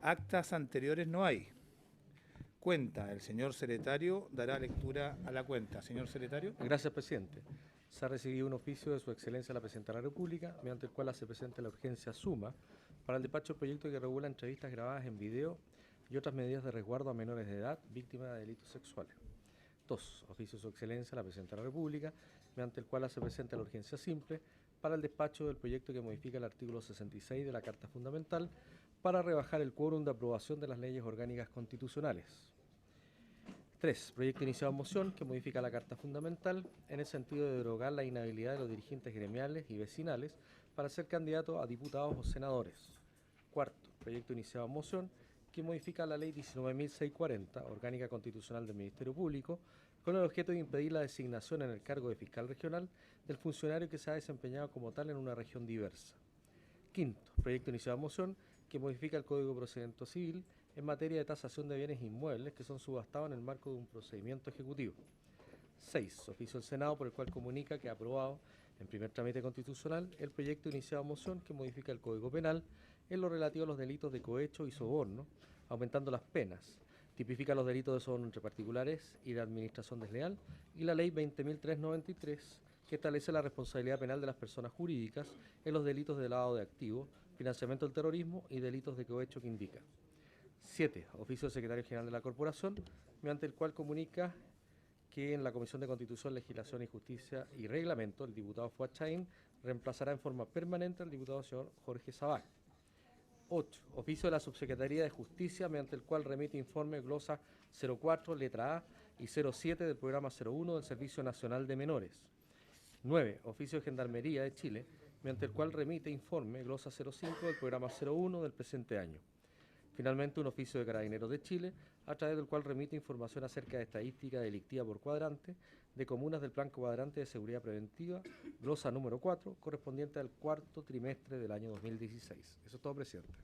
Actas anteriores no hay. Cuenta, el señor secretario dará lectura a la cuenta. Señor secretario. Gracias, presidente. Se ha recibido un oficio de Su Excelencia la Presidenta de la República, mediante el cual se presenta la urgencia suma para el despacho del proyecto que regula entrevistas grabadas en video y otras medidas de resguardo a menores de edad víctimas de delitos sexuales. 2. Oficio de Su Excelencia la Presidenta de la República, mediante el cual se presenta la urgencia simple para el despacho del proyecto que modifica el artículo 66 de la Carta Fundamental para rebajar el quórum de aprobación de las leyes orgánicas constitucionales. 3. Proyecto iniciado en moción que modifica la Carta Fundamental en el sentido de derogar la inhabilidad de los dirigentes gremiales y vecinales para ser candidatos a diputados o senadores. 4. Proyecto iniciado en moción que modifica la Ley 19.640, Orgánica Constitucional del Ministerio Público, con el objeto de impedir la designación en el cargo de fiscal regional del funcionario que se ha desempeñado como tal en una región diversa. 5. Proyecto iniciado en moción que modifica el Código de Procedimiento Civil en materia de tasación de bienes inmuebles que son subastados en el marco de un procedimiento ejecutivo. 6. Oficio del Senado por el cual comunica que ha aprobado en primer trámite constitucional el proyecto iniciado en moción que modifica el Código Penal en lo relativo a los delitos de cohecho y soborno, aumentando las penas, tipifica los delitos de soborno entre particulares y de administración desleal, y la Ley 20.393, que establece la responsabilidad penal de las personas jurídicas en los delitos de lavado de activos, financiamiento del terrorismo y delitos de cohecho que indica. 7. Oficio del Secretario General de la Corporación, mediante el cual comunica que en la Comisión de Constitución, Legislación y Justicia y Reglamento, el diputado Fuad Chahín reemplazará en forma permanente al diputado señor Jorge Sabac. 8. Oficio de la Subsecretaría de Justicia, mediante el cual remite informe glosa 04, letra A, y 07 del programa 01 del Servicio Nacional de Menores. 9. Oficio de Gendarmería de Chile, mediante el cual remite informe glosa 05 del programa 01 del presente año. Finalmente, un oficio de Carabineros de Chile, a través del cual remite información acerca de estadística delictiva por cuadrante de comunas del Plan Cuadrante de Seguridad Preventiva, glosa número 4, correspondiente al cuarto trimestre del año 2016. Eso es todo, presidente.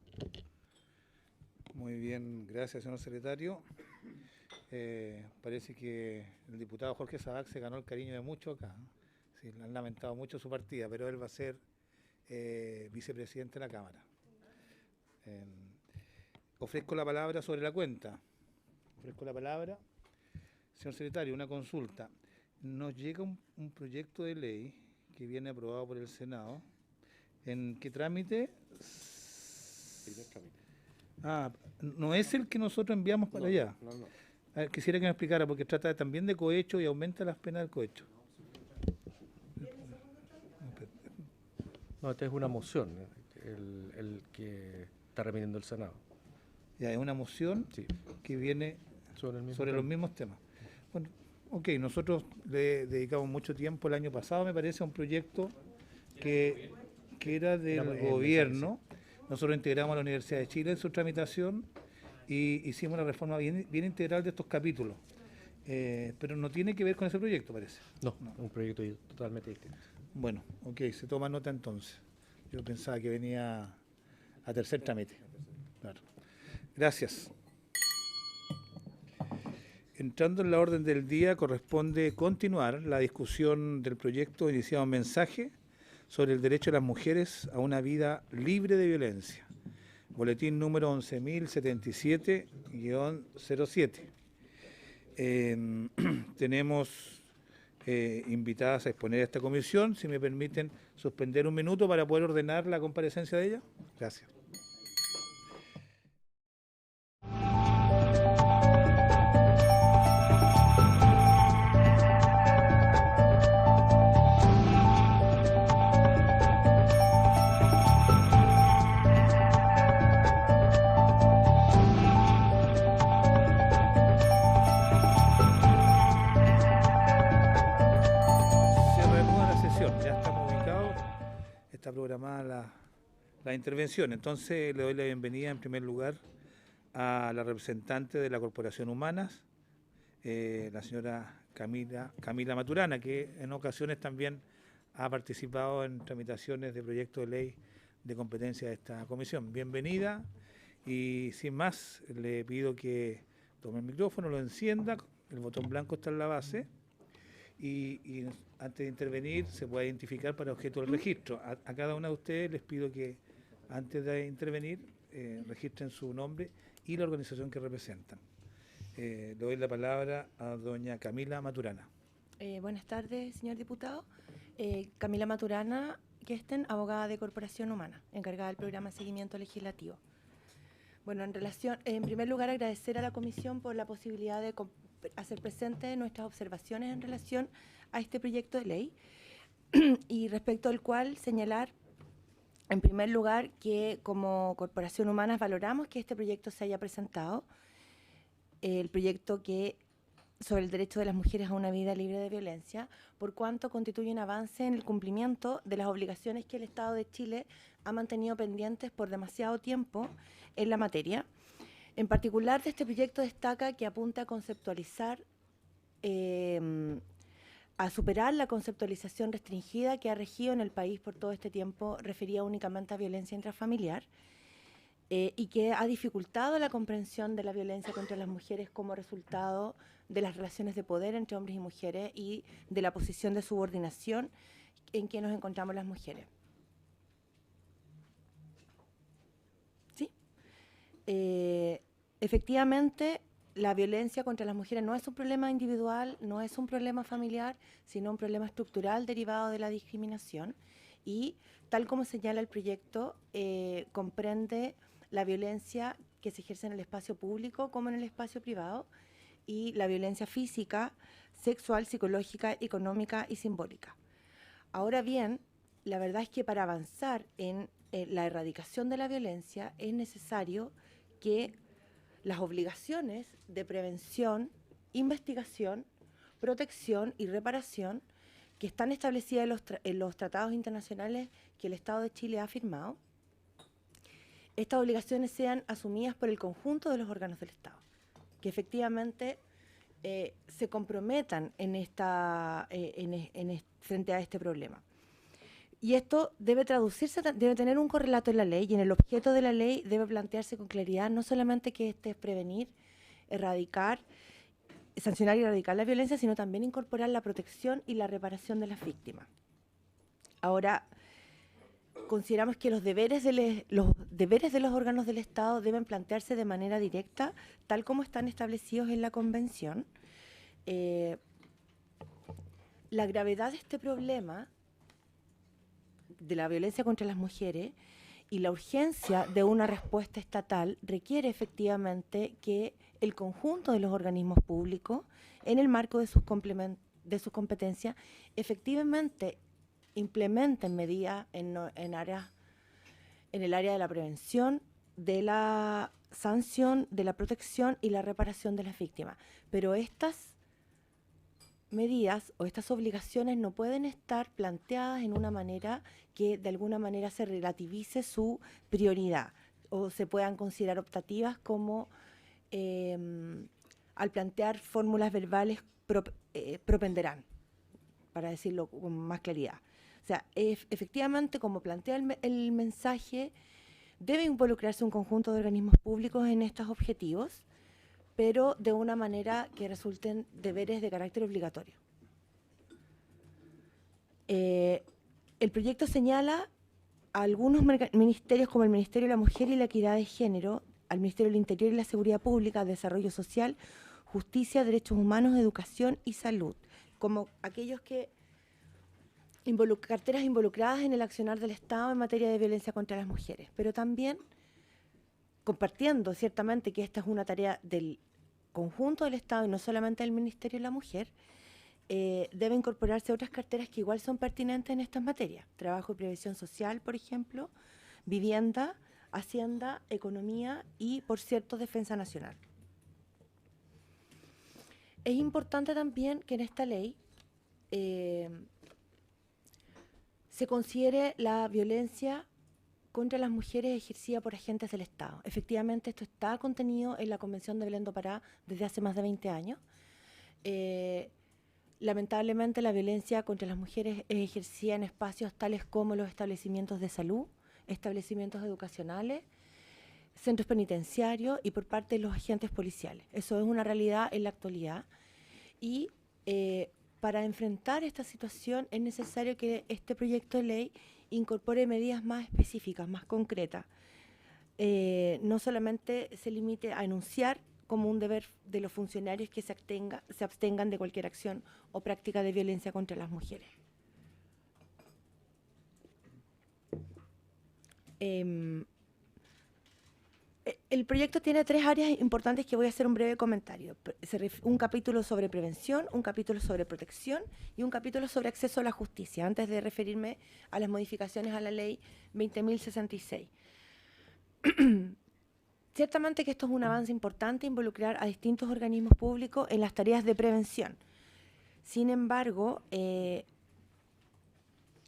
Muy bien, gracias, señor secretario. Parece que el diputado Jorge Sabac se ganó el cariño de muchos acá. Sí, le han lamentado mucho su partida, pero él va a ser vicepresidente de la Cámara. Ofrezco la palabra sobre la cuenta. Ofrezco la palabra. Señor secretario, una consulta. Nos llega un proyecto de ley que viene aprobado por el Senado. ¿En qué trámite? Primer trámite. Ah, no es el que nosotros enviamos para allá. No. A ver, quisiera que me explicara, porque trata también de cohecho y aumenta las penas del cohecho. No, esta es una moción, el que está remitiendo el Senado. Ya, es una moción Sí. que viene sobre los mismos temas. Bueno, ok, nosotros le dedicamos mucho tiempo el año pasado, me parece, a un proyecto que era del gobierno. Nosotros integramos a la Universidad de Chile en su tramitación y hicimos una reforma bien integral de estos capítulos. Pero no tiene que ver con ese proyecto, parece. No, un proyecto totalmente distinto. Bueno, ok, se toma nota entonces. Yo pensaba que venía a tercer trámite. Claro. Gracias. Entrando en la orden del día, corresponde continuar la discusión del proyecto iniciado en mensaje sobre el derecho de las mujeres a una vida libre de violencia. Boletín número 11.077-07. Tenemos invitadas a exponer a esta comisión. Si me permiten suspender un minuto para poder ordenar la comparecencia de ella. Gracias. Programada la intervención. Entonces le doy la bienvenida en primer lugar a la representante de la Corporación Humanas, la señora Camila Maturana, que en ocasiones también ha participado en tramitaciones de proyectos de ley de competencia de esta comisión. Bienvenida y sin más le pido que tome el micrófono, lo encienda, el botón blanco está en la base. Y antes de intervenir se puede identificar para objeto del registro. A cada una de ustedes les pido que antes de intervenir registren su nombre y la organización que representan. Le doy la palabra a doña Camila Maturana. Buenas tardes, señor diputado. Camila Maturana, abogada de Corporación Humana, encargada del programa de seguimiento legislativo. Bueno, en primer lugar, agradecer a la comisión por la posibilidad de hacer presente nuestras observaciones en relación a este proyecto de ley y respecto al cual señalar, en primer lugar, que como Corporación Humana valoramos que este proyecto se haya presentado, el proyecto sobre el derecho de las mujeres a una vida libre de violencia, por cuanto constituye un avance en el cumplimiento de las obligaciones que el Estado de Chile ha mantenido pendientes por demasiado tiempo en la materia. En particular, de este proyecto destaca que apunta a conceptualizar, a superar la conceptualización restringida que ha regido en el país por todo este tiempo, referida únicamente a violencia intrafamiliar, y que ha dificultado la comprensión de la violencia contra las mujeres como resultado de las relaciones de poder entre hombres y mujeres y de la posición de subordinación en que nos encontramos las mujeres. ¿Sí? Efectivamente, la violencia contra las mujeres no es un problema individual, no es un problema familiar, sino un problema estructural derivado de la discriminación y, tal como señala el proyecto, comprende la violencia que se ejerce en el espacio público como en el espacio privado y la violencia física, sexual, psicológica, económica y simbólica. Ahora bien, la verdad es que para avanzar en la erradicación de la violencia es necesario que las obligaciones de prevención, investigación, protección y reparación que están establecidas en los tratados internacionales que el Estado de Chile ha firmado, estas obligaciones sean asumidas por el conjunto de los órganos del Estado, que efectivamente se comprometan frente a este problema. Y esto debe traducirse, debe tener un correlato en la ley, y en el objeto de la ley debe plantearse con claridad no solamente que este es prevenir, erradicar, sancionar y erradicar la violencia, sino también incorporar la protección y la reparación de las víctimas. Ahora, consideramos que los deberes de los órganos del Estado deben plantearse de manera directa, tal como están establecidos en la Convención. La gravedad de este problema de la violencia contra las mujeres y la urgencia de una respuesta estatal requiere efectivamente que el conjunto de los organismos públicos, en el marco de sus competencias, efectivamente implementen medidas en el área de la prevención, de la sanción, de la protección y la reparación de las víctimas. Pero estas medidas o estas obligaciones no pueden estar planteadas en una manera que de alguna manera se relativice su prioridad o se puedan considerar optativas como al plantear fórmulas verbales propenderán, para decirlo con más claridad. O sea, efectivamente, como plantea el mensaje, debe involucrarse un conjunto de organismos públicos en estos objetivos, pero de una manera que resulten deberes de carácter obligatorio. El proyecto señala a algunos ministerios como el Ministerio de la Mujer y la Equidad de Género, al Ministerio del Interior y la Seguridad Pública, Desarrollo Social, Justicia, Derechos Humanos, Educación y Salud, como aquellos que carteras involucradas en el accionar del Estado en materia de violencia contra las mujeres, pero también compartiendo ciertamente que esta es una tarea del conjunto del Estado y no solamente del Ministerio de la Mujer, debe incorporarse otras carteras que igual son pertinentes en estas materias. Trabajo y previsión social, por ejemplo, vivienda, hacienda, economía y, por cierto, defensa nacional. Es importante también que en esta ley se considere la violencia contra las mujeres ejercida por agentes del Estado. Efectivamente, esto está contenido en la Convención de Belén do Pará desde hace más de 20 años. Lamentablemente, la violencia contra las mujeres es ejercida en espacios tales como los establecimientos de salud, establecimientos educacionales, centros penitenciarios y por parte de los agentes policiales. Eso es una realidad en la actualidad y para enfrentar esta situación es necesario que este proyecto de ley incorpore medidas más específicas, más concretas. no solamente se limite a enunciar como un deber de los funcionarios que se abstengan de cualquier acción o práctica de violencia contra las mujeres. El proyecto tiene 3 áreas importantes que voy a hacer un breve comentario. Un capítulo sobre prevención, un capítulo sobre protección y un capítulo sobre acceso a la justicia, antes de referirme a las modificaciones a la ley 20.066. Ciertamente que esto es un avance importante, involucrar a distintos organismos públicos en las tareas de prevención. Sin embargo,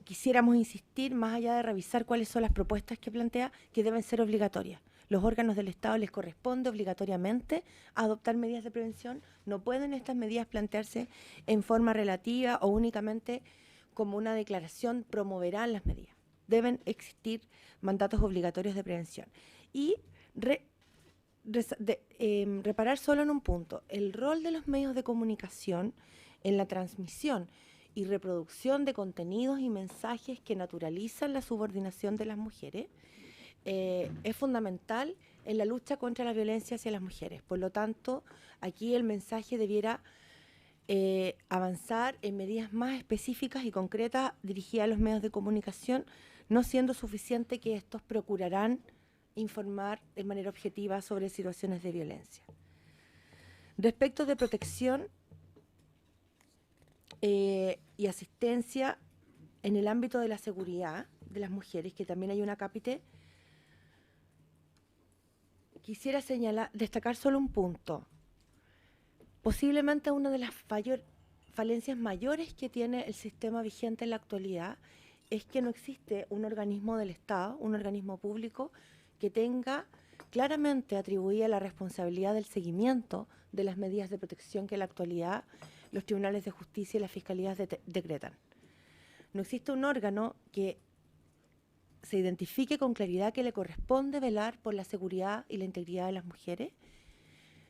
quisiéramos insistir, más allá de revisar cuáles son las propuestas que plantea, que deben ser obligatorias. Los órganos del Estado les corresponde obligatoriamente adoptar medidas de prevención. No pueden estas medidas plantearse en forma relativa o únicamente como una declaración promoverán las medidas. Deben existir mandatos obligatorios de prevención. Y reparar solo en un punto. El rol de los medios de comunicación en la transmisión y reproducción de contenidos y mensajes que naturalizan la subordinación de las mujeres es fundamental en la lucha contra la violencia hacia las mujeres. Por lo tanto, aquí el mensaje debiera avanzar en medidas más específicas y concretas dirigidas a los medios de comunicación, no siendo suficiente que estos procurarán informar de manera objetiva sobre situaciones de violencia. Respecto de protección y asistencia en el ámbito de la seguridad de las mujeres, que también hay un acápite, quisiera destacar solo un punto. Posiblemente una de las falencias mayores que tiene el sistema vigente en la actualidad es que no existe un organismo del Estado, un organismo público, que tenga claramente atribuida la responsabilidad del seguimiento de las medidas de protección que en la actualidad los tribunales de justicia y las fiscalías decretan. No existe un órgano que se identifique con claridad que le corresponde velar por la seguridad y la integridad de las mujeres,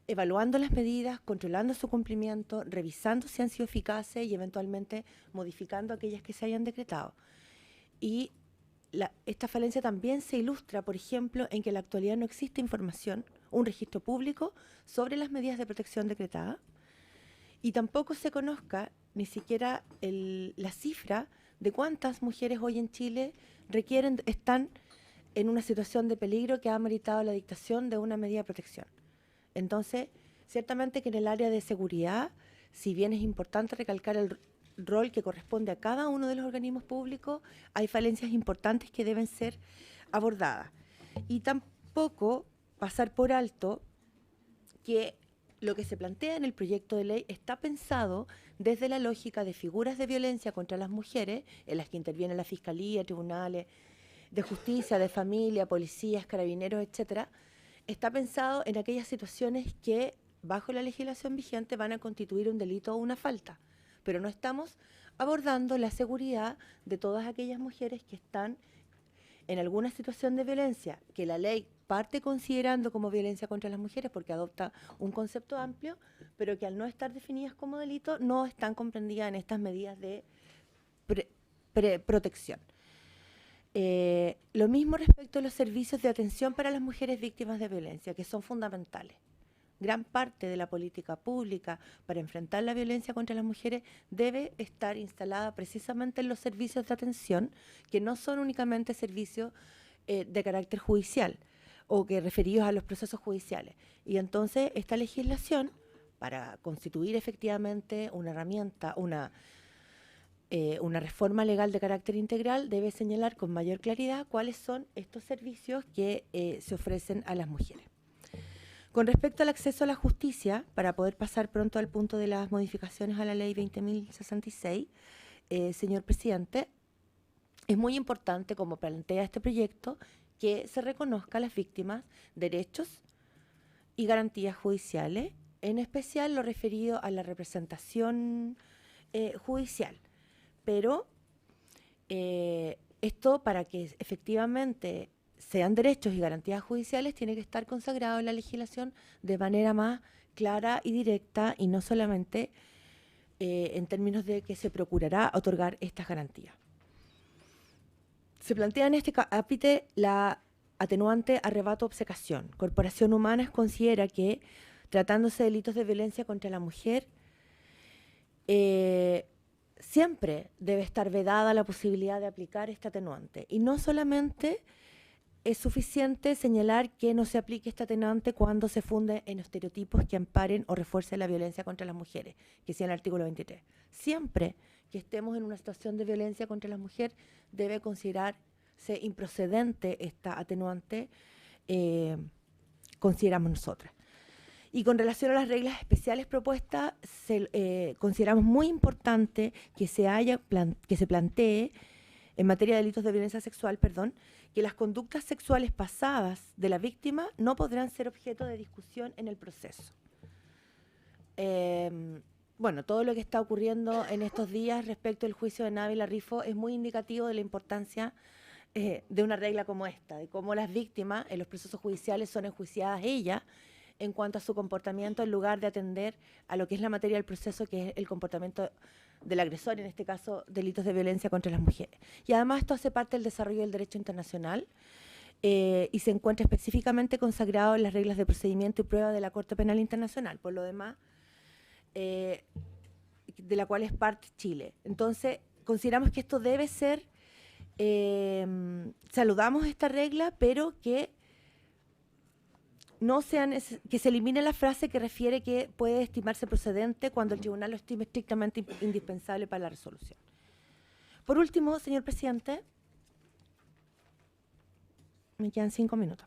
evaluando las medidas, controlando su cumplimiento, revisando si han sido eficaces y eventualmente modificando aquellas que se hayan decretado. Y esta falencia también se ilustra, por ejemplo, en que en la actualidad no existe información, un registro público sobre las medidas de protección decretadas, y tampoco se conozca ni siquiera la cifra de cuántas mujeres hoy en Chile están en una situación de peligro que ha ameritado la dictación de una medida de protección. Entonces, ciertamente que en el área de seguridad, si bien es importante recalcar el rol que corresponde a cada uno de los organismos públicos, hay falencias importantes que deben ser abordadas. Y tampoco pasar por alto que lo que se plantea en el proyecto de ley está pensado desde la lógica de figuras de violencia contra las mujeres, en las que interviene la Fiscalía, tribunales de justicia, de familia, policías, carabineros, etcétera. Está pensado en aquellas situaciones que, bajo la legislación vigente, van a constituir un delito o una falta. Pero no estamos abordando la seguridad de todas aquellas mujeres que están en alguna situación de violencia, que la ley parte considerando como violencia contra las mujeres porque adopta un concepto amplio, pero que al no estar definidas como delito no están comprendidas en estas medidas de protección. Lo mismo respecto a los servicios de atención para las mujeres víctimas de violencia, que son fundamentales. Gran parte de la política pública para enfrentar la violencia contra las mujeres debe estar instalada precisamente en los servicios de atención, que no son únicamente servicios de carácter judicial o que referidos a los procesos judiciales. Y entonces esta legislación, para constituir efectivamente una herramienta, una reforma legal de carácter integral, debe señalar con mayor claridad cuáles son estos servicios que se ofrecen a las mujeres. Con respecto al acceso a la justicia, para poder pasar pronto al punto de las modificaciones a la ley 20.066, señor presidente, es muy importante, como plantea este proyecto, que se reconozca a las víctimas derechos y garantías judiciales, en especial lo referido a la representación judicial. Pero esto, para que efectivamente sean derechos y garantías judiciales, tiene que estar consagrado en la legislación de manera más clara y directa, y no solamente en términos de que se procurará otorgar estas garantías. Se plantea en este capítulo la atenuante arrebato obcecación. Corporación Humanas considera que, tratándose de delitos de violencia contra la mujer, siempre debe estar vedada la posibilidad de aplicar este atenuante. Y no solamente es suficiente señalar que no se aplique este atenuante cuando se funde en estereotipos que amparen o refuercen la violencia contra las mujeres, que sea el artículo 23. Siempre que estemos en una situación de violencia contra la mujer, debe considerarse improcedente esta atenuante, consideramos nosotras. Y con relación a las reglas especiales propuestas, consideramos muy importante que se plantee, en materia de delitos de violencia sexual, que las conductas sexuales pasadas de la víctima no podrán ser objeto de discusión en el proceso. Bueno, todo lo que está ocurriendo en estos días respecto al juicio de Návila Rifo es muy indicativo de la importancia de una regla como esta, de cómo las víctimas en los procesos judiciales son enjuiciadas ellas en cuanto a su comportamiento, en lugar de atender a lo que es la materia del proceso, que es el comportamiento del agresor, en este caso, delitos de violencia contra las mujeres. Y además esto hace parte del desarrollo del derecho internacional y se encuentra específicamente consagrado en las reglas de procedimiento y prueba de la Corte Penal Internacional, por lo demás, de la cual es parte Chile. Entonces, consideramos que esto debe ser, saludamos esta regla, pero que que se elimine la frase que refiere que puede estimarse procedente cuando el tribunal lo estime estrictamente indispensable para la resolución. Por último, señor presidente, me quedan 5 minutos.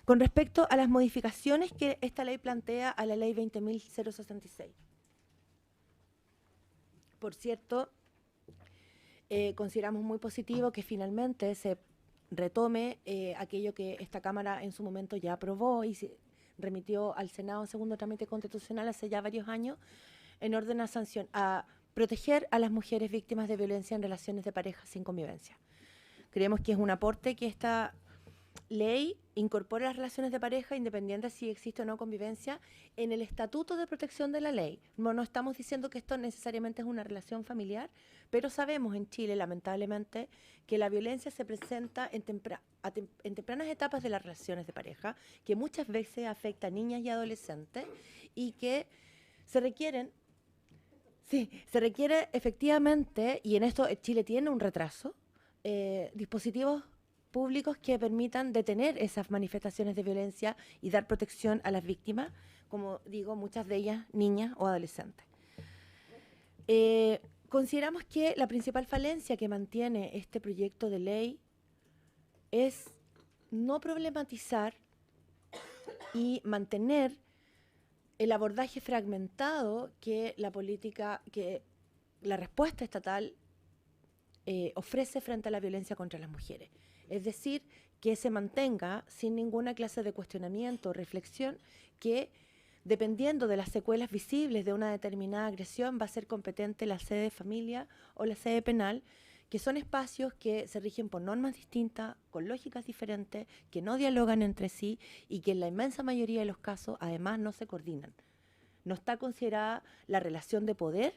Con respecto a las modificaciones que esta ley plantea a la ley 20.066. Por cierto, consideramos muy positivo que finalmente se retome aquello que esta Cámara en su momento ya aprobó y se remitió al Senado en segundo trámite constitucional hace ya varios años, en orden a proteger a las mujeres víctimas de violencia en relaciones de pareja sin convivencia. Creemos que es un aporte que esta ley incorpora las relaciones de pareja, independiente si existe o no convivencia, en el Estatuto de Protección de la Ley. No estamos diciendo que esto necesariamente es una relación familiar, pero sabemos en Chile, lamentablemente, que la violencia se presenta en tempranas etapas de las relaciones de pareja, que muchas veces afecta a niñas y adolescentes y que se requiere efectivamente, y en esto Chile tiene un retraso, dispositivos públicos que permitan detener esas manifestaciones de violencia y dar protección a las víctimas, como digo, muchas de ellas niñas o adolescentes. Consideramos que la principal falencia que mantiene este proyecto de ley es no problematizar y mantener el abordaje fragmentado que la respuesta estatal ofrece frente a la violencia contra las mujeres. Es decir, que se mantenga sin ninguna clase de cuestionamiento o reflexión que, dependiendo de las secuelas visibles de una determinada agresión, va a ser competente la sede de familia o la sede penal, que son espacios que se rigen por normas distintas, con lógicas diferentes, que no dialogan entre sí y que en la inmensa mayoría de los casos, además, no se coordinan. No está considerada la relación de poder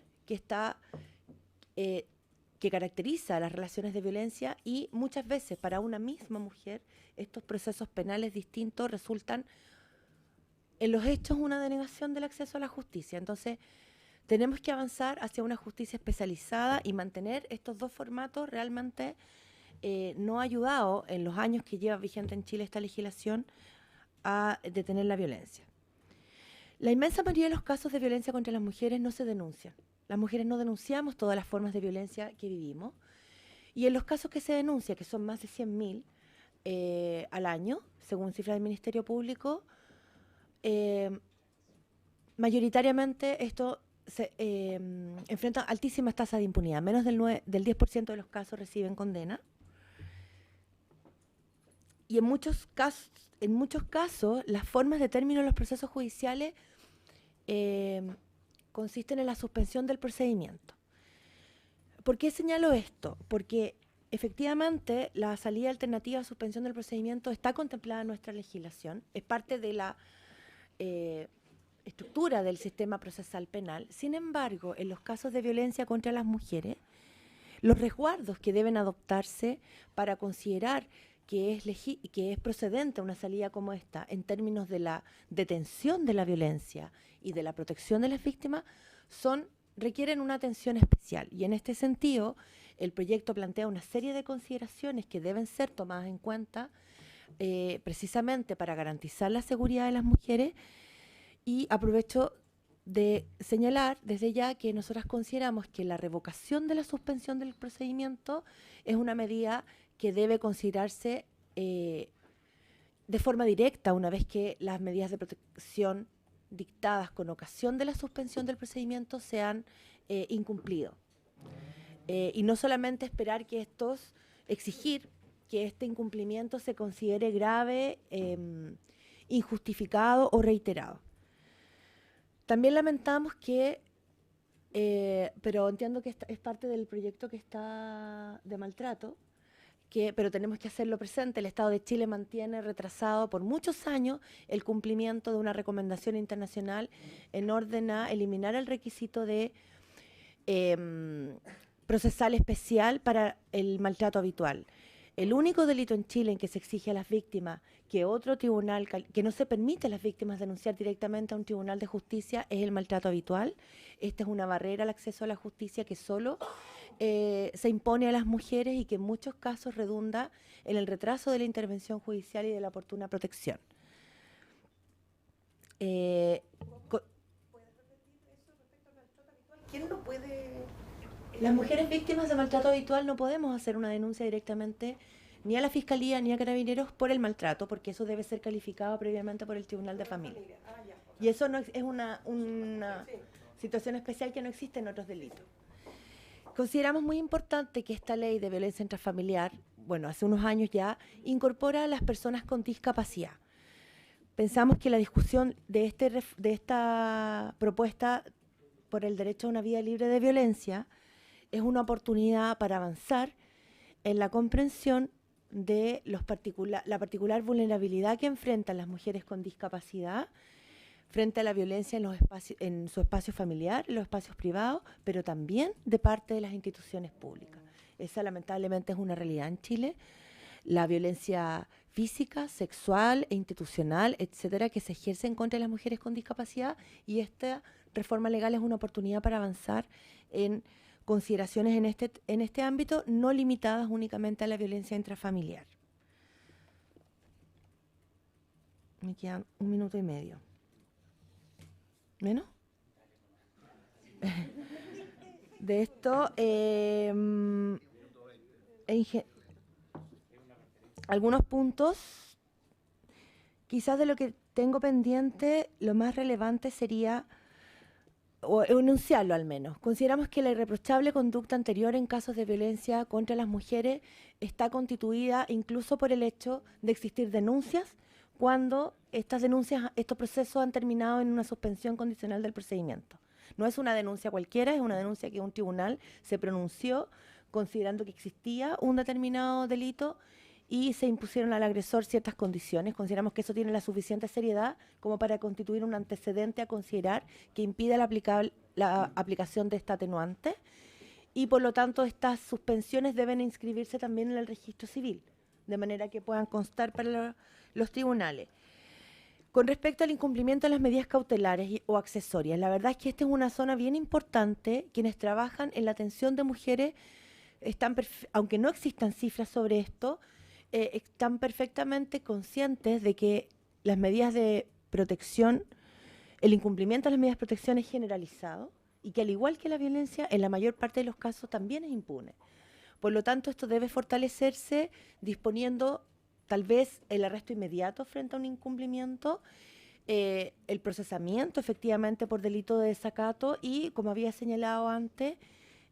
que caracteriza las relaciones de violencia, y muchas veces para una misma mujer estos procesos penales distintos resultan en los hechos una denegación del acceso a la justicia. Entonces tenemos que avanzar hacia una justicia especializada y mantener estos dos formatos realmente no ha ayudado en los años que lleva vigente en Chile esta legislación a detener la violencia. La inmensa mayoría de los casos de violencia contra las mujeres no se denuncian. Las mujeres no denunciamos todas las formas de violencia que vivimos, y en los casos que se denuncian, que son más de 100.000 al año, según cifras del Ministerio Público, mayoritariamente esto se enfrenta a altísimas tasas de impunidad. Menos del 10% de los casos reciben condena. Y en muchos casos, las formas de término de los procesos judiciales consisten en la suspensión del procedimiento. ¿Por qué señalo esto? Porque efectivamente la salida alternativa a suspensión del procedimiento está contemplada en nuestra legislación, es parte de la estructura del sistema procesal penal. Sin embargo, en los casos de violencia contra las mujeres, los resguardos que deben adoptarse para considerar que es procedente una salida como esta en términos de la detención de la violencia y de la protección de las víctimas requieren una atención especial. Y en este sentido, el proyecto plantea una serie de consideraciones que deben ser tomadas en cuenta precisamente para garantizar la seguridad de las mujeres. Y aprovecho de señalar desde ya que nosotras consideramos que la revocación de la suspensión del procedimiento es una medida que debe considerarse de forma directa una vez que las medidas de protección dictadas con ocasión de la suspensión del procedimiento se han incumplido. Y no solamente esperar exigir que este incumplimiento se considere grave, injustificado o reiterado. También lamentamos que, pero entiendo que es parte del proyecto que está de maltrato, pero tenemos que hacerlo presente. El Estado de Chile mantiene retrasado por muchos años el cumplimiento de una recomendación internacional en orden a eliminar el requisito de procesal especial para el maltrato habitual. El único delito en Chile en que se exige a las víctimas que otro tribunal, que no se permite a las víctimas denunciar directamente a un tribunal de justicia es el maltrato habitual. Esta es una barrera al acceso a la justicia que solo se impone a las mujeres y que en muchos casos redunda en el retraso de la intervención judicial y de la oportuna protección. ¿Puedes repetir eso respecto al maltrato habitual? ¿Quién no puede...? Las mujeres víctimas de maltrato habitual no podemos hacer una denuncia directamente ni a la Fiscalía ni a Carabineros por el maltrato, porque eso debe ser calificado previamente por el Tribunal de Familia. Y eso no es una situación especial que no existe en otros delitos. Consideramos muy importante que esta ley de violencia intrafamiliar, bueno, hace unos años ya, incorpora a las personas con discapacidad. Pensamos que la discusión de esta propuesta por el derecho a una vida libre de violencia es una oportunidad para avanzar en la comprensión de la particular vulnerabilidad que enfrentan las mujeres con discapacidad frente a la violencia en su espacio familiar, en los espacios privados, pero también de parte de las instituciones públicas. Esa lamentablemente es una realidad en Chile. La violencia física, sexual e institucional, etcétera, que se ejerce en contra de las mujeres con discapacidad, y esta reforma legal es una oportunidad para avanzar en consideraciones en este ámbito, no limitadas únicamente a la violencia intrafamiliar. Me quedan 1 minuto y medio. ¿Menos? De esto, algunos puntos, quizás de lo que tengo pendiente, lo más relevante sería, o enunciarlo al menos. Consideramos que la irreprochable conducta anterior en casos de violencia contra las mujeres está constituida incluso por el hecho de existir denuncias cuando estos procesos han terminado en una suspensión condicional del procedimiento. No es una denuncia cualquiera, es una denuncia que un tribunal se pronunció considerando que existía un determinado delito y se impusieron al agresor ciertas condiciones. Consideramos que eso tiene la suficiente seriedad como para constituir un antecedente a considerar que impide la aplicación de esta atenuante, y por lo tanto estas suspensiones deben inscribirse también en el registro civil, de manera que puedan constar para los tribunales. Con respecto al incumplimiento de las medidas cautelares o accesorias, la verdad es que esta es una zona bien importante. Quienes trabajan en la atención de mujeres, aunque no existan cifras sobre esto, están perfectamente conscientes de que las medidas de protección, el incumplimiento de las medidas de protección es generalizado y que al igual que la violencia, en la mayor parte de los casos también es impune. Por lo tanto, esto debe fortalecerse disponiendo tal vez el arresto inmediato frente a un incumplimiento, el procesamiento efectivamente por delito de desacato y, como había señalado antes,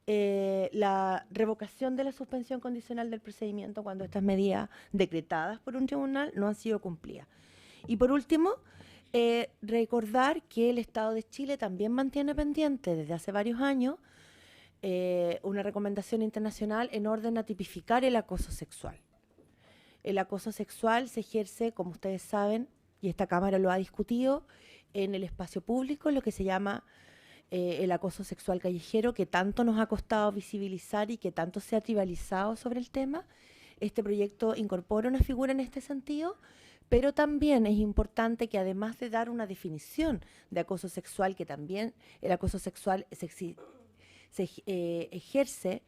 la revocación de la suspensión condicional del procedimiento cuando estas medidas decretadas por un tribunal no han sido cumplidas. Y por último, recordar que el Estado de Chile también mantiene pendiente desde hace varios años una recomendación internacional en orden a tipificar el acoso sexual. El acoso sexual se ejerce, como ustedes saben, y esta Cámara lo ha discutido, en el espacio público, lo que se llama el acoso sexual callejero que tanto nos ha costado visibilizar y que tanto se ha tribalizado sobre el tema. Este proyecto incorpora una figura en este sentido, pero también es importante que además de dar una definición de acoso sexual, que también el acoso sexual se ejerce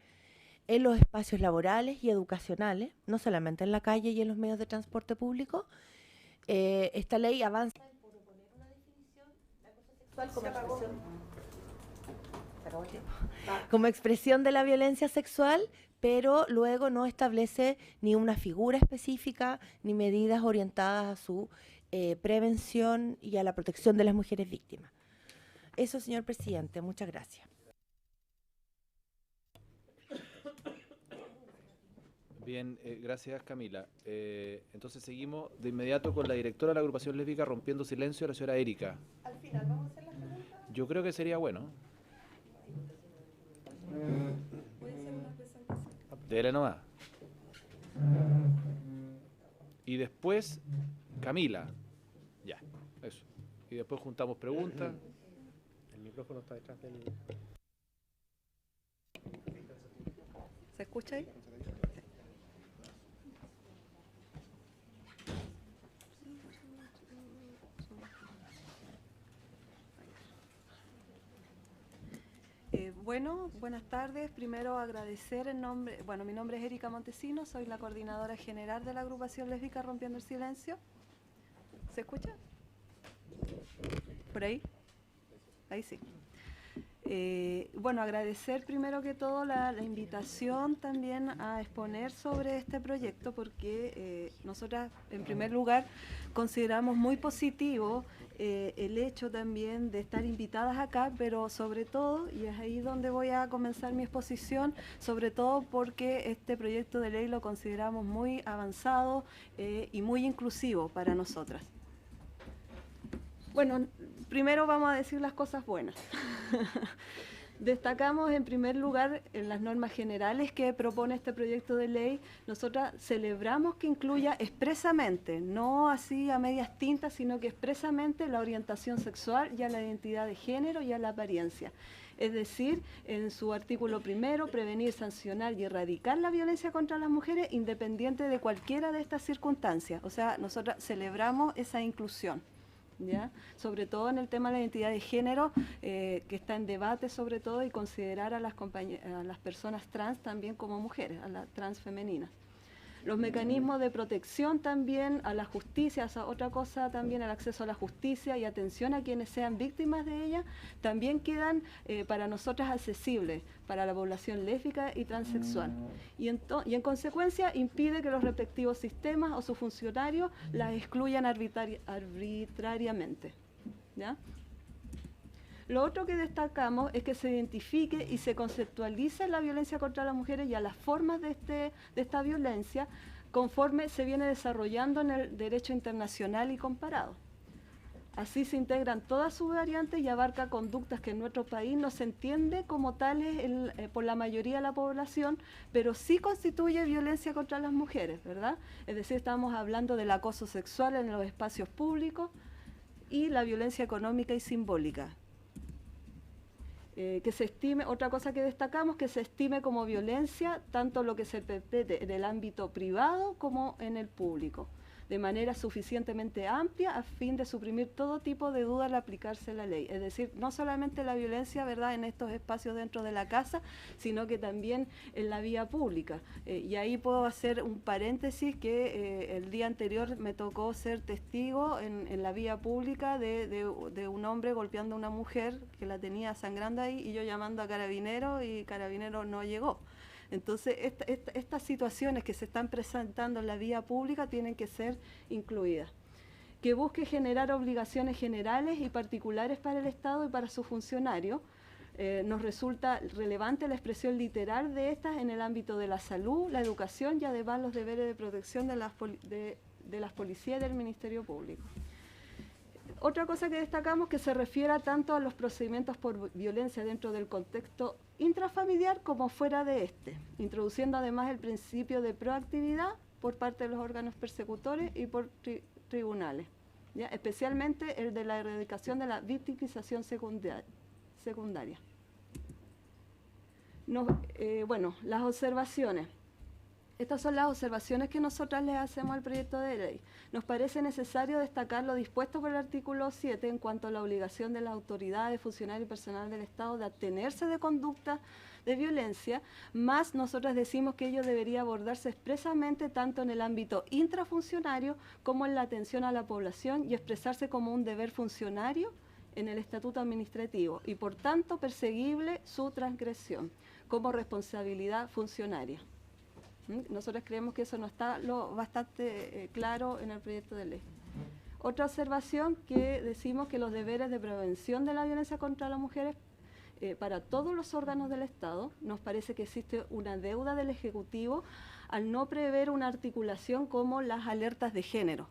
en los espacios laborales y educacionales, no solamente en la calle y en los medios de transporte público. Esta ley avanza en proponer una definición de acoso sexual como expresión de la violencia sexual, pero luego no establece ni una figura específica ni medidas orientadas a su prevención y a la protección de las mujeres víctimas. Eso, señor presidente, muchas gracias. Bien, gracias Camila. Entonces seguimos de inmediato con la directora de la agrupación lésbica Rompiendo Silencio, la señora Erika. Al final, ¿vamos a hacer la pregunta? Yo creo que sería bueno. ¿Puede ser una presentación? Dele nomás. Y después, Camila. Ya, eso. Y después juntamos preguntas. El micrófono está detrás del... ¿Se escucha ahí? Bueno, buenas tardes. Primero agradecer en nombre, bueno, mi nombre es Erika Montesinos, soy la coordinadora general de la agrupación lésbica Rompiendo el Silencio. ¿Se escucha? ¿Por ahí? Ahí sí. Bueno, agradecer primero que todo la invitación también a exponer sobre este proyecto, porque nosotras en primer lugar consideramos muy positivo el hecho también de estar invitadas acá, pero sobre todo, y es ahí donde voy a comenzar mi exposición, sobre todo porque este proyecto de ley lo consideramos muy avanzado y muy inclusivo para nosotras. Bueno, primero vamos a decir las cosas buenas. Destacamos en primer lugar en las normas generales que propone este proyecto de ley. Nosotras celebramos que incluya expresamente, no así a medias tintas, sino que expresamente la orientación sexual y a la identidad de género y a la apariencia. Es decir, en su artículo primero, prevenir, sancionar y erradicar la violencia contra las mujeres independiente de cualquiera de estas circunstancias. O sea, nosotras celebramos esa inclusión. ¿Ya? Sobre todo en el tema de la identidad de género, que está en debate sobre todo, y considerar a las personas trans también como mujeres, a la trans femenina. Los mecanismos de protección también a la justicia, esa otra cosa también, el acceso a la justicia y atención a quienes sean víctimas de ella, también quedan para nosotras accesibles, para la población lésbica y transexual. Y en consecuencia impide que los respectivos sistemas o sus funcionarios las excluyan arbitrariamente. ¿Ya? Lo otro que destacamos es que se identifique y se conceptualice la violencia contra las mujeres y a las formas de esta violencia conforme se viene desarrollando en el derecho internacional y comparado. Así se integran todas sus variantes y abarca conductas que en nuestro país no se entiende como tales por la mayoría de la población, pero sí constituye violencia contra las mujeres, ¿verdad? Es decir, estamos hablando del acoso sexual en los espacios públicos y la violencia económica y simbólica. Que se estime, otra cosa que destacamos, que se estime como violencia tanto lo que se perpetre en el ámbito privado como en el público, de manera suficientemente amplia a fin de suprimir todo tipo de duda al aplicarse la ley. Es decir, no solamente la violencia, ¿verdad?, en estos espacios dentro de la casa, sino que también en la vía pública. Y ahí puedo hacer un paréntesis que el día anterior me tocó ser testigo en la vía pública de un hombre golpeando a una mujer que la tenía sangrando ahí y yo llamando a Carabineros y Carabineros no llegó. Entonces, estas situaciones que se están presentando en la vía pública tienen que ser incluidas. Que busque generar obligaciones generales y particulares para el Estado y para sus funcionarios. Nos resulta relevante la expresión literal de estas en el ámbito de la salud, la educación y además los deberes de protección de las policías y del Ministerio Público. Otra cosa que destacamos que se refiere tanto a los procedimientos por violencia dentro del contexto intrafamiliar como fuera de este, introduciendo además el principio de proactividad por parte de los órganos persecutores y por tribunales, ¿ya? Especialmente el de la erradicación de la victimización secundaria. Bueno, las observaciones. Estas son las observaciones que nosotras le hacemos al proyecto de ley. Nos parece necesario destacar lo dispuesto por el artículo 7 en cuanto a la obligación de las autoridades, funcionarios y personal del Estado de abstenerse de conducta de violencia, más nosotras decimos que ello debería abordarse expresamente tanto en el ámbito intrafuncionario como en la atención a la población y expresarse como un deber funcionario en el estatuto administrativo y por tanto perseguible su transgresión como responsabilidad funcionaria. Nosotros creemos que eso no está bastante claro en el proyecto de ley. Otra observación que decimos que los deberes de prevención de la violencia contra las mujeres para todos los órganos del Estado, nos parece que existe una deuda del Ejecutivo al no prever una articulación como las alertas de género.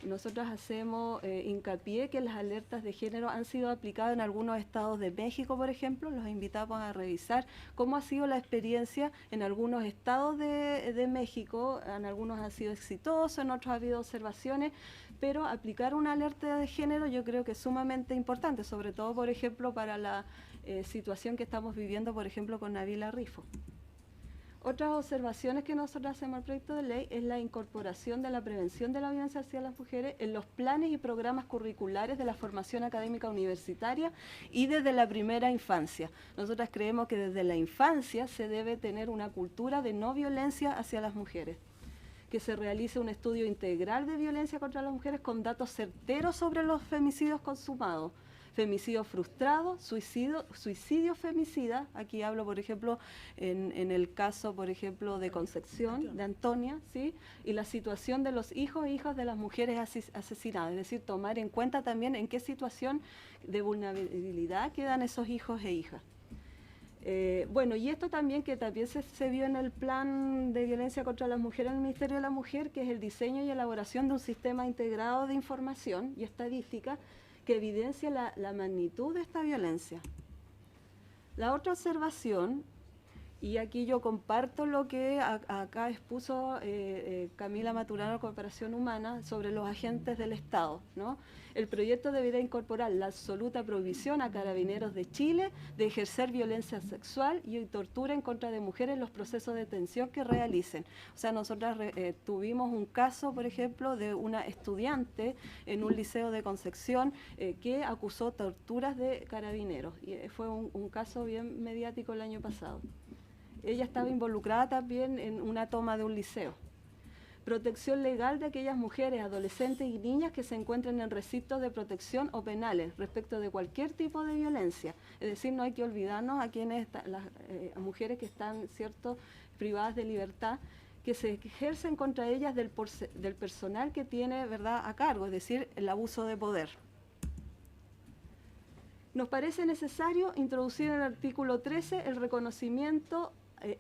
Nosotros hacemos hincapié que las alertas de género han sido aplicadas en algunos estados de México, por ejemplo. Los invitamos a revisar cómo ha sido la experiencia en algunos estados de México. En algunos ha sido exitoso, en otros ha habido observaciones, pero aplicar una alerta de género yo creo que es sumamente importante, sobre todo, por ejemplo, para la situación que estamos viviendo, por ejemplo, con Nabila Rifo. Otras observaciones que nosotros hacemos al proyecto de ley es la incorporación de la prevención de la violencia hacia las mujeres en los planes y programas curriculares de la formación académica universitaria y desde la primera infancia. Nosotras creemos que desde la infancia se debe tener una cultura de no violencia hacia las mujeres, que se realice un estudio integral de violencia contra las mujeres con datos certeros sobre los femicidios consumados, femicidio frustrado, suicidio femicida. Aquí hablo, por ejemplo, en el caso, por ejemplo, de Concepción, de Antonia, ¿sí? Y la situación de los hijos e hijas de las mujeres asesinadas, es decir, tomar en cuenta también en qué situación de vulnerabilidad quedan esos hijos e hijas. Bueno, y esto también que también se vio en el plan de violencia contra las mujeres en el Ministerio de la Mujer, que es el diseño y elaboración de un sistema integrado de información y estadística que evidencia la magnitud de esta violencia. La otra observación, y aquí yo comparto lo que acá expuso Camila Maturana, Cooperación Humana, sobre los agentes del Estado, ¿no? El proyecto debería incorporar la absoluta prohibición a Carabineros de Chile de ejercer violencia sexual y tortura en contra de mujeres en los procesos de detención que realicen. O sea, nosotras tuvimos un caso, por ejemplo, de una estudiante en un liceo de Concepción que acusó torturas de carabineros. Y fue un caso bien mediático el año pasado. Ella estaba involucrada también en una toma de un liceo. Protección legal de aquellas mujeres, adolescentes y niñas que se encuentren en recintos de protección o penales respecto de cualquier tipo de violencia. Es decir, no hay que olvidarnos a quienes las mujeres que están, ¿cierto?, privadas de libertad, que se ejercen contra ellas del personal que tiene, ¿verdad?, a cargo, es decir, el abuso de poder. Nos parece necesario introducir en el artículo 13 el reconocimiento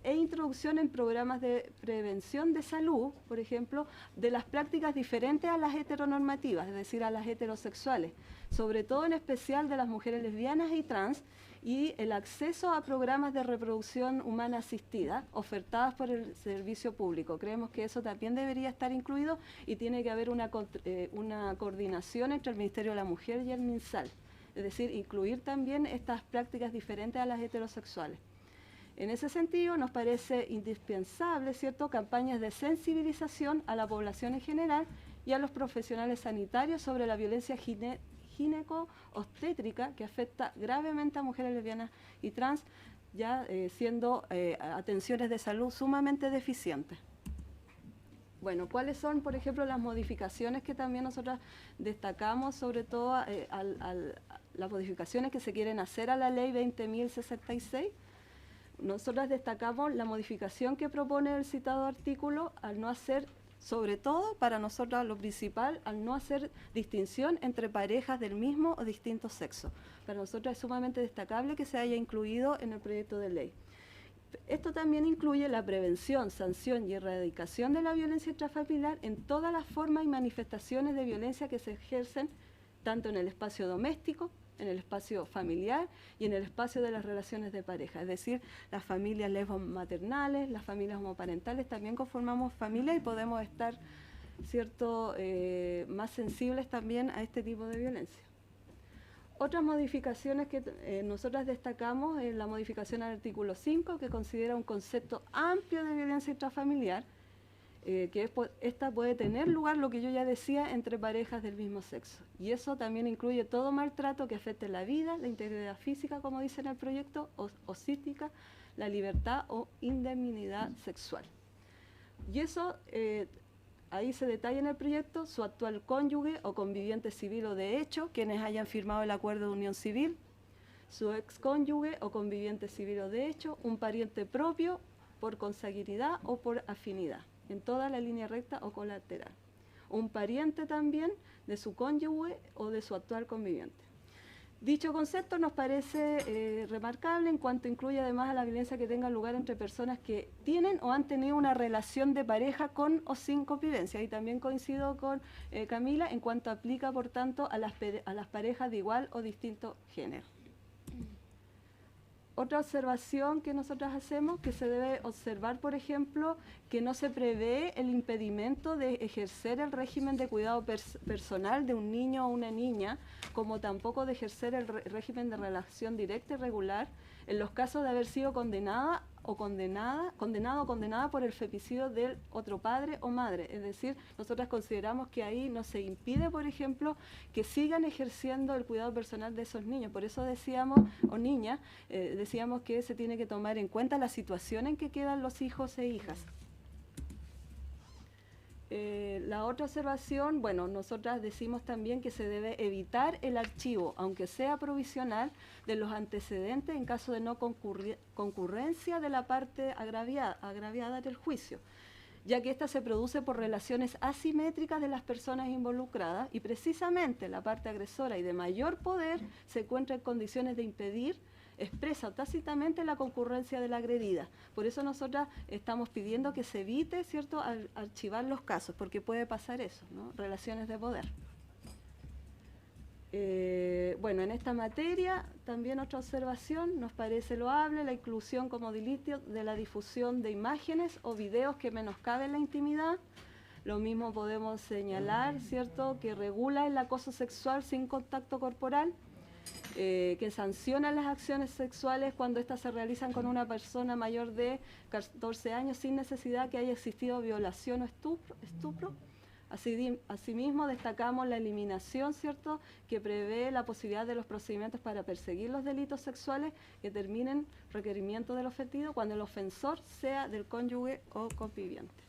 e introducción en programas de prevención de salud, por ejemplo, de las prácticas diferentes a las heteronormativas, es decir, a las heterosexuales, sobre todo en especial de las mujeres lesbianas y trans, y el acceso a programas de reproducción humana asistida ofertadas por el servicio público. Creemos que eso también debería estar incluido y tiene que haber una coordinación entre el Ministerio de la Mujer y el MinSal, es decir, incluir también estas prácticas diferentes a las heterosexuales. En ese sentido, nos parece indispensable, ¿cierto?, campañas de sensibilización a la población en general y a los profesionales sanitarios sobre la violencia gineco-obstétrica que afecta gravemente a mujeres lesbianas y trans, ya siendo atenciones de salud sumamente deficientes. Bueno, ¿cuáles son, por ejemplo, las modificaciones que también nosotros destacamos, sobre todo las modificaciones que se quieren hacer a la ley 20.066? Nosotras destacamos la modificación que propone el citado artículo al no hacer, sobre todo para nosotras lo principal, al no hacer distinción entre parejas del mismo o distinto sexo. Para nosotras es sumamente destacable que se haya incluido en el proyecto de ley. Esto también incluye la prevención, sanción y erradicación de la violencia intrafamiliar en todas las formas y manifestaciones de violencia que se ejercen tanto en el espacio doméstico, en el espacio familiar y en el espacio de las relaciones de pareja. Es decir, las familias lesbo-maternales, las familias homoparentales también conformamos familia y podemos estar, ¿cierto?, más sensibles también a este tipo de violencia. Otras modificaciones que nosotras destacamos es la modificación al artículo 5, que considera un concepto amplio de violencia intrafamiliar, esta puede tener lugar, lo que yo ya decía, entre parejas del mismo sexo. Y eso también incluye todo maltrato que afecte la vida, la integridad física, como dice en el proyecto, o psíquica, la libertad o indemnidad sexual. Y eso, ahí se detalla en el proyecto, su actual cónyuge o conviviente civil o de hecho, quienes hayan firmado el acuerdo de unión civil, su excónyuge o conviviente civil o de hecho, un pariente propio por consanguinidad o por afinidad, en toda la línea recta o colateral. Un pariente también de su cónyuge o de su actual conviviente. Dicho concepto nos parece remarcable en cuanto incluye además a la violencia que tenga lugar entre personas que tienen o han tenido una relación de pareja con o sin convivencia. Y también coincido con Camila en cuanto aplica, por tanto, a las parejas de igual o distinto género. Otra observación que nosotras hacemos, que se debe observar, por ejemplo, que no se prevé el impedimento de ejercer el régimen de cuidado personal de un niño o una niña, como tampoco de ejercer el régimen de relación directa y regular en los casos de haber sido condenado o condenada por el femicidio del otro padre o madre. Es decir, nosotras consideramos que ahí no se impide, por ejemplo, que sigan ejerciendo el cuidado personal de esos niños. Por eso decíamos, o niñas, decíamos que se tiene que tomar en cuenta la situación en que quedan los hijos e hijas. La otra observación, bueno, nosotras decimos también que se debe evitar el archivo, aunque sea provisional, de los antecedentes en caso de no concurrencia de la parte agraviada del juicio, ya que ésta se produce por relaciones asimétricas de las personas involucradas y precisamente la parte agresora y de mayor poder se encuentra en condiciones de impedir expresa o tácitamente la concurrencia de la agredida. Por eso nosotras estamos pidiendo que se evite, ¿cierto?, archivar los casos, porque puede pasar eso, ¿no? Relaciones de poder. Bueno, en esta materia también otra observación, nos parece loable la inclusión como delito de la difusión de imágenes o videos que menoscaben la intimidad. Lo mismo podemos señalar, ¿cierto?, que regula el acoso sexual sin contacto corporal, que sanciona las acciones sexuales cuando éstas se realizan con una persona mayor de 14 años sin necesidad que haya existido violación o estupro. Asimismo, destacamos la eliminación, ¿cierto?, que prevé la posibilidad de los procedimientos para perseguir los delitos sexuales que terminen requerimiento del ofendido cuando el ofensor sea del cónyuge o conviviente.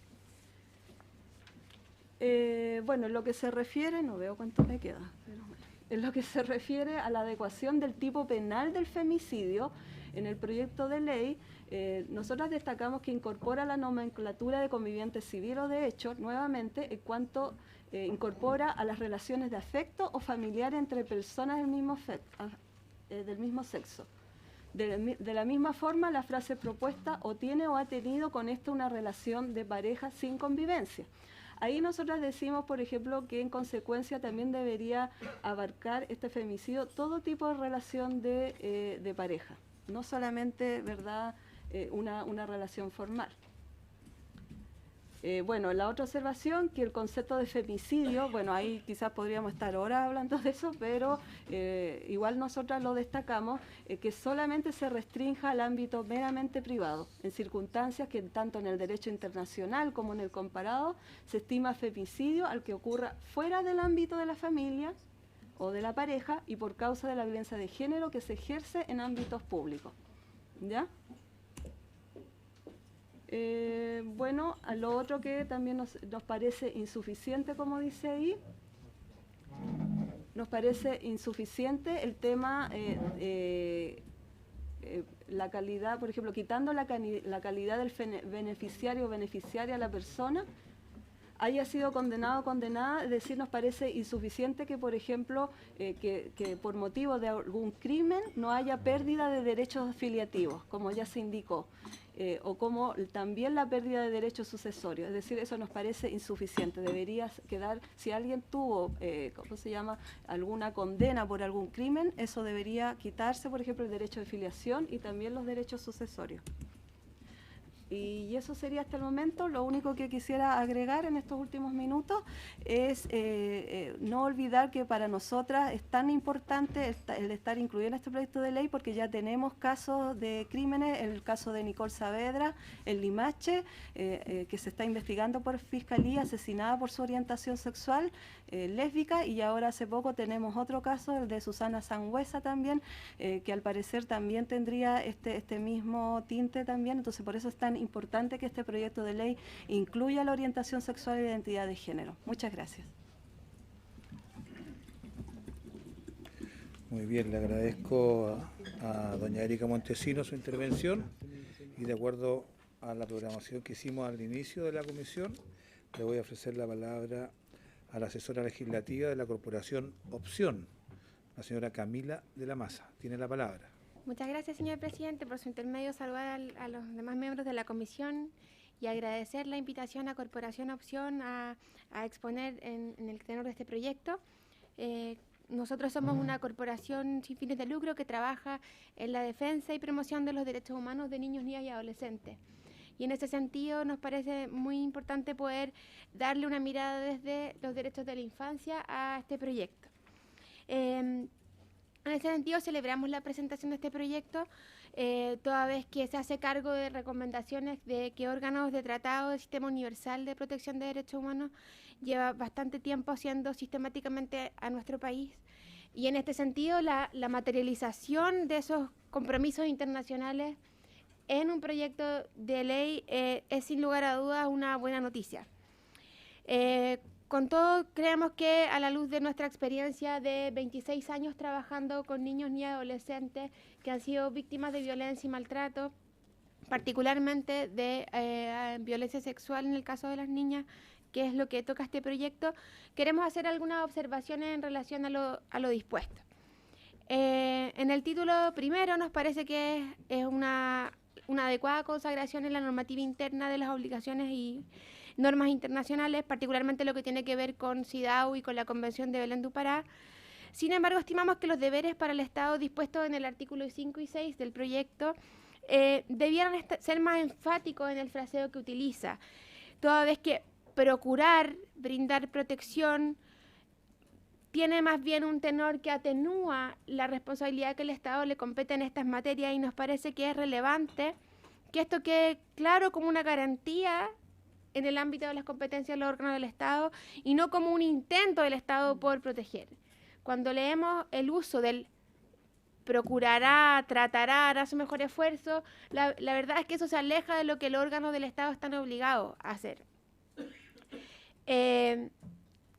Bueno, en lo que se refiere, no veo cuánto me queda, pero bueno. En lo que se refiere a la adecuación del tipo penal del femicidio, en el proyecto de ley, nosotras destacamos que incorpora la nomenclatura de conviviente civil o de hecho, nuevamente, en cuanto incorpora a las relaciones de afecto o familiar entre personas del mismo sexo. De la misma forma, la frase propuesta o tiene o ha tenido con esto una relación de pareja sin convivencia. Ahí nosotras decimos, por ejemplo, que en consecuencia también debería abarcar este femicidio todo tipo de relación de pareja, no solamente, ¿verdad?, una relación formal. Bueno, la otra observación, que el concepto de femicidio, bueno, ahí quizás podríamos estar horas hablando de eso, pero igual nosotras lo destacamos, que solamente se restrinja al ámbito meramente privado, en circunstancias que tanto en el derecho internacional como en el comparado se estima femicidio al que ocurra fuera del ámbito de la familia o de la pareja y por causa de la violencia de género que se ejerce en ámbitos públicos. ¿Ya? Bueno, a lo otro que también nos parece insuficiente, como dice ahí, nos parece insuficiente el tema, la calidad, por ejemplo, quitando la calidad del beneficiario o beneficiaria a la persona, haya sido condenado o condenada, es decir, nos parece insuficiente que, por ejemplo, que por motivo de algún crimen no haya pérdida de derechos afiliativos, como ya se indicó, o como también la pérdida de derechos sucesorios. Es decir, eso nos parece insuficiente. Debería quedar, si alguien tuvo, ¿cómo se llama?, alguna condena por algún crimen, eso debería quitarse, por ejemplo, el derecho de filiación y también los derechos sucesorios. Y eso sería hasta el momento. Lo único que quisiera agregar en estos últimos minutos es no olvidar que para nosotras es tan importante el estar incluido en este proyecto de ley, porque ya tenemos casos de crímenes, el caso de Nicole Saavedra, en Limache, que se está investigando por Fiscalía, asesinada por su orientación sexual, lésbica, y ahora hace poco tenemos otro caso, el de Susana Sangüesa también, que al parecer también tendría este mismo tinte también. Entonces por eso es tan importante que este proyecto de ley incluya la orientación sexual y la identidad de género. Muchas gracias. Muy bien, le agradezco a doña Erika Montesino su intervención, y de acuerdo a la programación que hicimos al inicio de la comisión, le voy a ofrecer la palabra a la asesora legislativa de la Corporación Opción, la señora Camila de la Maza. Tiene la palabra. Muchas gracias, señor presidente. Por su intermedio, saludar a los demás miembros de la comisión y agradecer la invitación a Corporación Opción a exponer en el tenor de este proyecto. Nosotros somos una corporación sin fines de lucro que trabaja en la defensa y promoción de los derechos humanos de niños, niñas y adolescentes. Y en ese sentido nos parece muy importante poder darle una mirada desde los derechos de la infancia a este proyecto. En ese sentido, celebramos la presentación de este proyecto, toda vez que se hace cargo de recomendaciones de que órganos de tratado del Sistema Universal de Protección de Derechos Humanos lleva bastante tiempo haciendo sistemáticamente a nuestro país. Y en este sentido, la materialización de esos compromisos internacionales en un proyecto de ley es sin lugar a dudas una buena noticia. Con todo, creemos que a la luz de nuestra experiencia de 26 años trabajando con niños y adolescentes que han sido víctimas de violencia y maltrato, particularmente de violencia sexual en el caso de las niñas, que es lo que toca este proyecto, queremos hacer algunas observaciones en relación a lo dispuesto. En el título primero nos parece que es una adecuada consagración en la normativa interna de las obligaciones y normas internacionales, particularmente lo que tiene que ver con CIDAW y con la Convención de Belén do Pará. Sin embargo, estimamos que los deberes para el Estado dispuestos en el artículo 5 y 6 del proyecto debieran ser más enfáticos en el fraseo que utiliza, toda vez que procurar brindar protección tiene más bien un tenor que atenúa la responsabilidad que el Estado le compete en estas materias, y nos parece que es relevante que esto quede claro como una garantía en el ámbito de las competencias de los órganos del Estado y no como un intento del Estado por proteger. Cuando leemos el uso del procurará, tratará, hará su mejor esfuerzo, la verdad es que eso se aleja de lo que los órganos del Estado están obligados a hacer.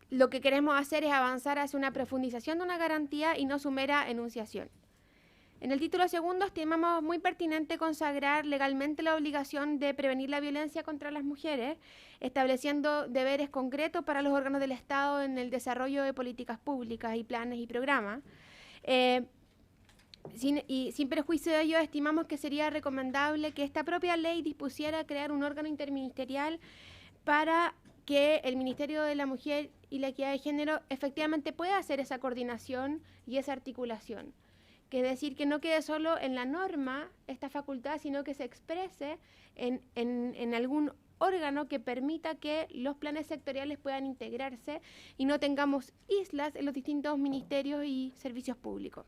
Lo que queremos hacer es avanzar hacia una profundización de una garantía y no su mera enunciación. En el título segundo estimamos muy pertinente consagrar legalmente la obligación de prevenir la violencia contra las mujeres, estableciendo deberes concretos para los órganos del Estado en el desarrollo de políticas públicas y planes y programas. Sin perjuicio de ello, estimamos que sería recomendable que esta propia ley dispusiera crear un órgano interministerial para que el Ministerio de la Mujer y la Equidad de Género efectivamente pueda hacer esa coordinación y esa articulación. Que es decir, que no quede solo en la norma esta facultad, sino que se exprese en algún órgano que permita que los planes sectoriales puedan integrarse y no tengamos islas en los distintos ministerios y servicios públicos.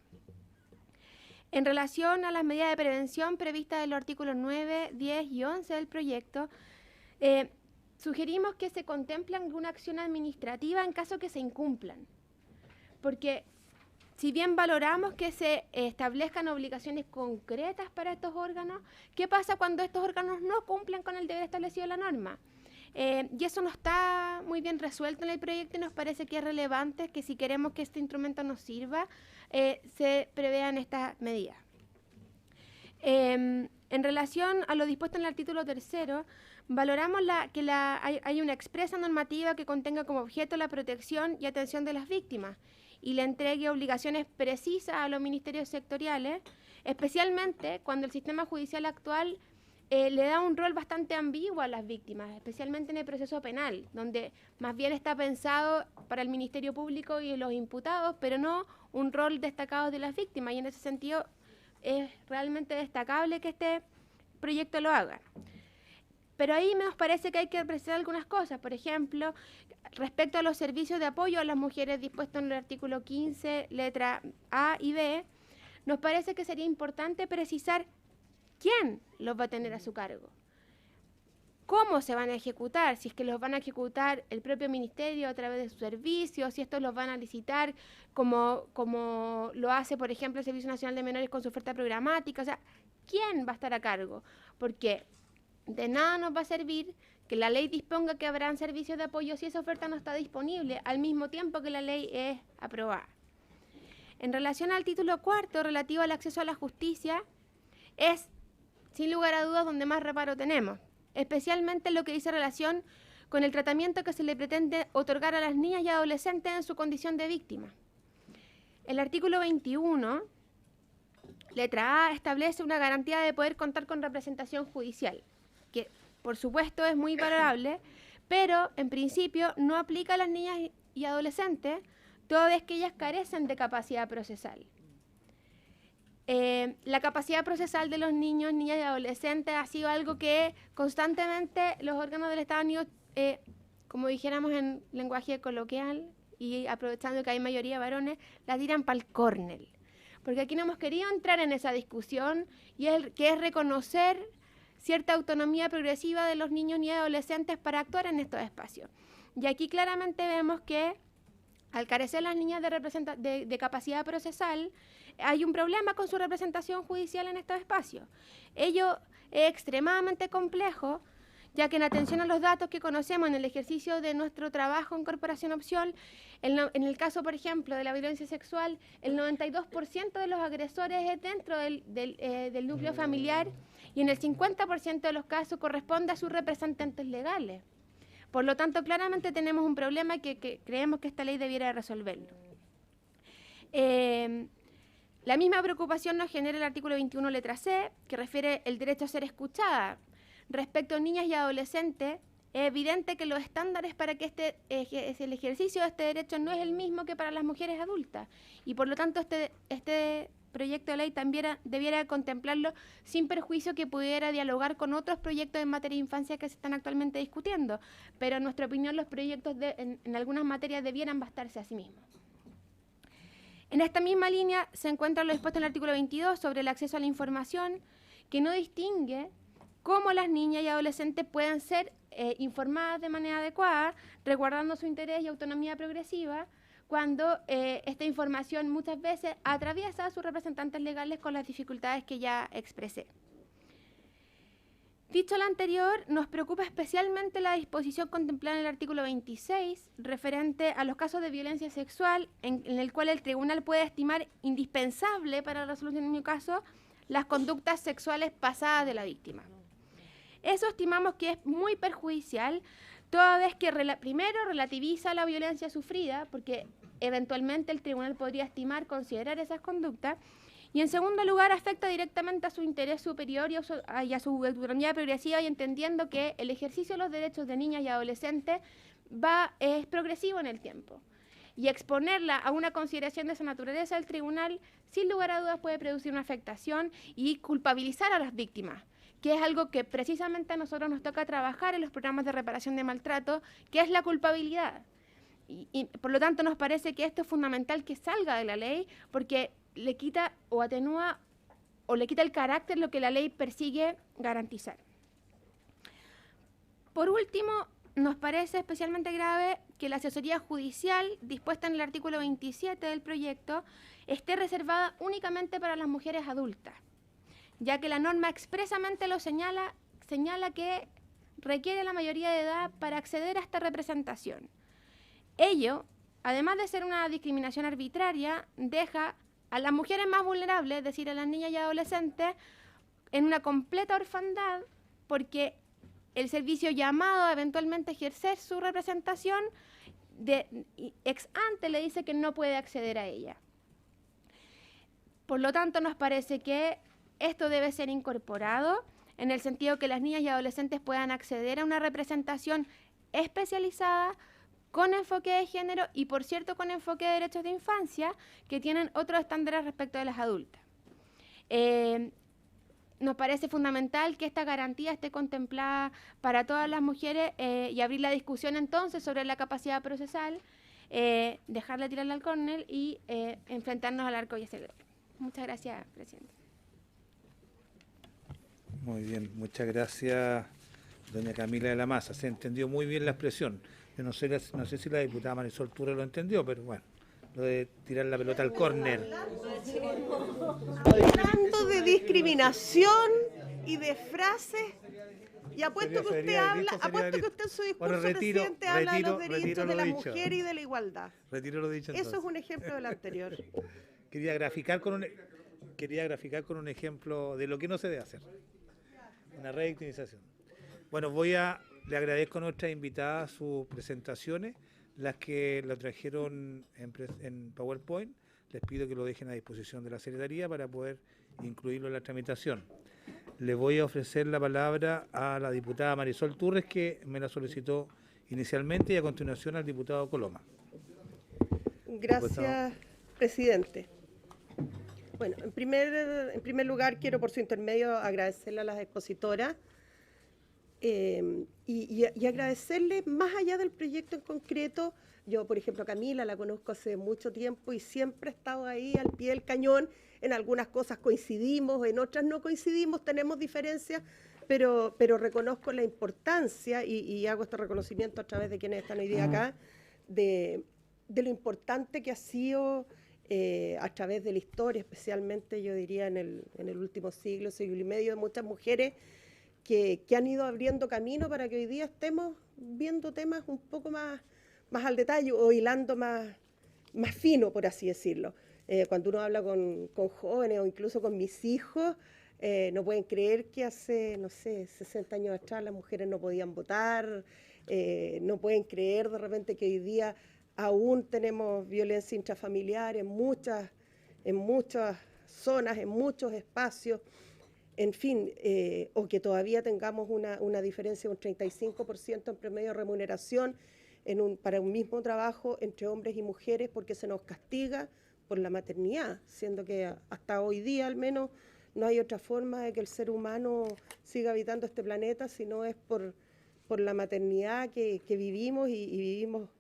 En relación a las medidas de prevención previstas en los artículos 9, 10 y 11 del proyecto, sugerimos que se contemple alguna acción administrativa en caso que se incumplan, porque si bien valoramos que se establezcan obligaciones concretas para estos órganos, ¿qué pasa cuando estos órganos no cumplen con el deber establecido en la norma? Y eso no está muy bien resuelto en el proyecto y nos parece que es relevante que si queremos que este instrumento nos sirva, se prevean estas medidas. En relación a lo dispuesto en el artículo tercero, valoramos que hay una expresa normativa que contenga como objeto la protección y atención de las víctimas y le entregue obligaciones precisas a los ministerios sectoriales, especialmente cuando el sistema judicial actual le da un rol bastante ambiguo a las víctimas, especialmente en el proceso penal, donde más bien está pensado para el Ministerio Público y los imputados, pero no un rol destacado de las víctimas, y en ese sentido es realmente destacable que este proyecto lo haga. Pero ahí nos parece que hay que precisar algunas cosas. Por ejemplo, respecto a los servicios de apoyo a las mujeres dispuestos en el artículo 15, letra A y B, nos parece que sería importante precisar quién los va a tener a su cargo. ¿Cómo se van a ejecutar? Si es que los van a ejecutar el propio ministerio a través de sus servicios, si estos los van a licitar como lo hace, por ejemplo, el Servicio Nacional de Menores con su oferta programática. O sea, ¿quién va a estar a cargo? Porque de nada nos va a servir que la ley disponga que habrán servicios de apoyo si esa oferta no está disponible al mismo tiempo que la ley es aprobada. En relación al título cuarto, relativo al acceso a la justicia, es, sin lugar a dudas, donde más reparo tenemos, especialmente lo que dice relación con el tratamiento que se le pretende otorgar a las niñas y adolescentes en su condición de víctima. El artículo 21, letra A, establece una garantía de poder contar con representación judicial, que por supuesto es muy valorable, pero en principio no aplica a las niñas y adolescentes, toda vez que ellas carecen de capacidad procesal. La capacidad procesal de los niños, niñas y adolescentes ha sido algo que constantemente los órganos del Estado han ido, como dijéramos en lenguaje coloquial y aprovechando que hay mayoría varones, la tiran para el córner. Porque aquí no hemos querido entrar en esa discusión que es reconocer cierta autonomía progresiva de los niños y adolescentes para actuar en estos espacios. Y aquí claramente vemos que al carecer las niñas de capacidad procesal, hay un problema con su representación judicial en estos espacios. Ello es extremadamente complejo, ya que en atención a los datos que conocemos en el ejercicio de nuestro trabajo en Corporación Opción, en el caso, por ejemplo, de la violencia sexual, el 92% de los agresores es dentro del núcleo familiar y en el 50% de los casos corresponde a sus representantes legales. Por lo tanto, claramente tenemos un problema que creemos que esta ley debiera resolverlo. La misma preocupación nos genera el artículo 21, letra C, que refiere el derecho a ser escuchada. Respecto a niñas y adolescentes, es evidente que los estándares para que el ejercicio de este derecho no es el mismo que para las mujeres adultas. Y por lo tanto, este proyecto de ley también debiera contemplarlo sin perjuicio que pudiera dialogar con otros proyectos en materia de infancia que se están actualmente discutiendo. Pero en nuestra opinión, los proyectos en algunas materias debieran bastarse a sí mismos. En esta misma línea se encuentra lo dispuesto en el artículo 22 sobre el acceso a la información, que no distingue cómo las niñas y adolescentes puedan ser informadas de manera adecuada, resguardando su interés y autonomía progresiva, cuando esta información muchas veces atraviesa a sus representantes legales con las dificultades que ya expresé. Dicho lo anterior, nos preocupa especialmente la disposición contemplada en el artículo 26, referente a los casos de violencia sexual, en el cual el tribunal puede estimar indispensable para la resolución de un caso las conductas sexuales pasadas de la víctima. Eso estimamos que es muy perjudicial, toda vez que primero relativiza la violencia sufrida, porque eventualmente el tribunal podría considerar esas conductas, y en segundo lugar afecta directamente a su interés superior y a su autonomía progresiva, y entendiendo que el ejercicio de los derechos de niñas y adolescentes es progresivo en el tiempo. Y exponerla a una consideración de esa naturaleza del tribunal, sin lugar a dudas, puede producir una afectación y culpabilizar a las víctimas, que es algo que precisamente a nosotros nos toca trabajar en los programas de reparación de maltrato, que es la culpabilidad. Y por lo tanto nos parece que esto es fundamental que salga de la ley, porque le quita o atenúa o le quita el carácter lo que la ley persigue garantizar. Por último, nos parece especialmente grave que la asesoría judicial dispuesta en el artículo 27 del proyecto esté reservada únicamente para las mujeres adultas, ya que la norma expresamente lo señala que requiere la mayoría de edad para acceder a esta representación. Ello, además de ser una discriminación arbitraria, deja a las mujeres más vulnerables, es decir, a las niñas y adolescentes, en una completa orfandad, porque el servicio llamado a eventualmente ejercer su representación ex ante le dice que no puede acceder a ella. Por lo tanto, nos parece que esto debe ser incorporado en el sentido que las niñas y adolescentes puedan acceder a una representación especializada con enfoque de género y, por cierto, con enfoque de derechos de infancia, que tienen otros estándares respecto de las adultas. nos parece fundamental que esta garantía esté contemplada para todas las mujeres y abrir la discusión entonces sobre la capacidad procesal, dejar de tirarle al córner y enfrentarnos al arco y ese. Muchas gracias, presidente. Muy bien, muchas gracias, doña Camila de la Maza. Se entendió muy bien la expresión. Yo no sé si la diputada Marisol Turre lo entendió, pero bueno, lo de tirar la pelota al córner. Hablando de discriminación y de frases, y apuesto que usted en su discurso, presidente, habla de los derechos de la mujer y de la igualdad. Retiro lo dicho entonces. Eso es un ejemplo del anterior. Quería graficar con un ejemplo de lo que no se debe hacer. Una revictimización. Bueno, le agradezco a nuestras invitadas sus presentaciones, las que lo trajeron en PowerPoint. Les pido que lo dejen a disposición de la Secretaría para poder incluirlo en la tramitación. Le voy a ofrecer la palabra a la diputada Marisol Turres, que me la solicitó inicialmente, y a continuación al diputado Coloma. Gracias, presidente. Bueno, en primer lugar quiero por su intermedio agradecerle a las expositoras y agradecerle más allá del proyecto en concreto. Yo, por ejemplo, a Camila la conozco hace mucho tiempo y siempre he estado ahí al pie del cañón. En algunas cosas coincidimos, en otras no coincidimos, tenemos diferencias, pero reconozco la importancia y hago este reconocimiento a través de quienes están hoy día acá, de lo importante que ha sido a través de la historia, especialmente yo diría en el último siglo y medio, de muchas mujeres que han ido abriendo camino para que hoy día estemos viendo temas un poco más al detalle o hilando más fino, por así decirlo. Cuando uno habla con jóvenes o incluso con mis hijos, no pueden creer que hace, 60 años atrás las mujeres no podían votar, no pueden creer de repente que hoy día aún tenemos violencia intrafamiliar en muchas zonas, en muchos espacios, en fin, o que todavía tengamos una diferencia de un 35% en promedio de remuneración para un mismo trabajo entre hombres y mujeres, porque se nos castiga por la maternidad, siendo que hasta hoy día al menos no hay otra forma de que el ser humano siga habitando este planeta, si no es por la maternidad que vivimos y vivimos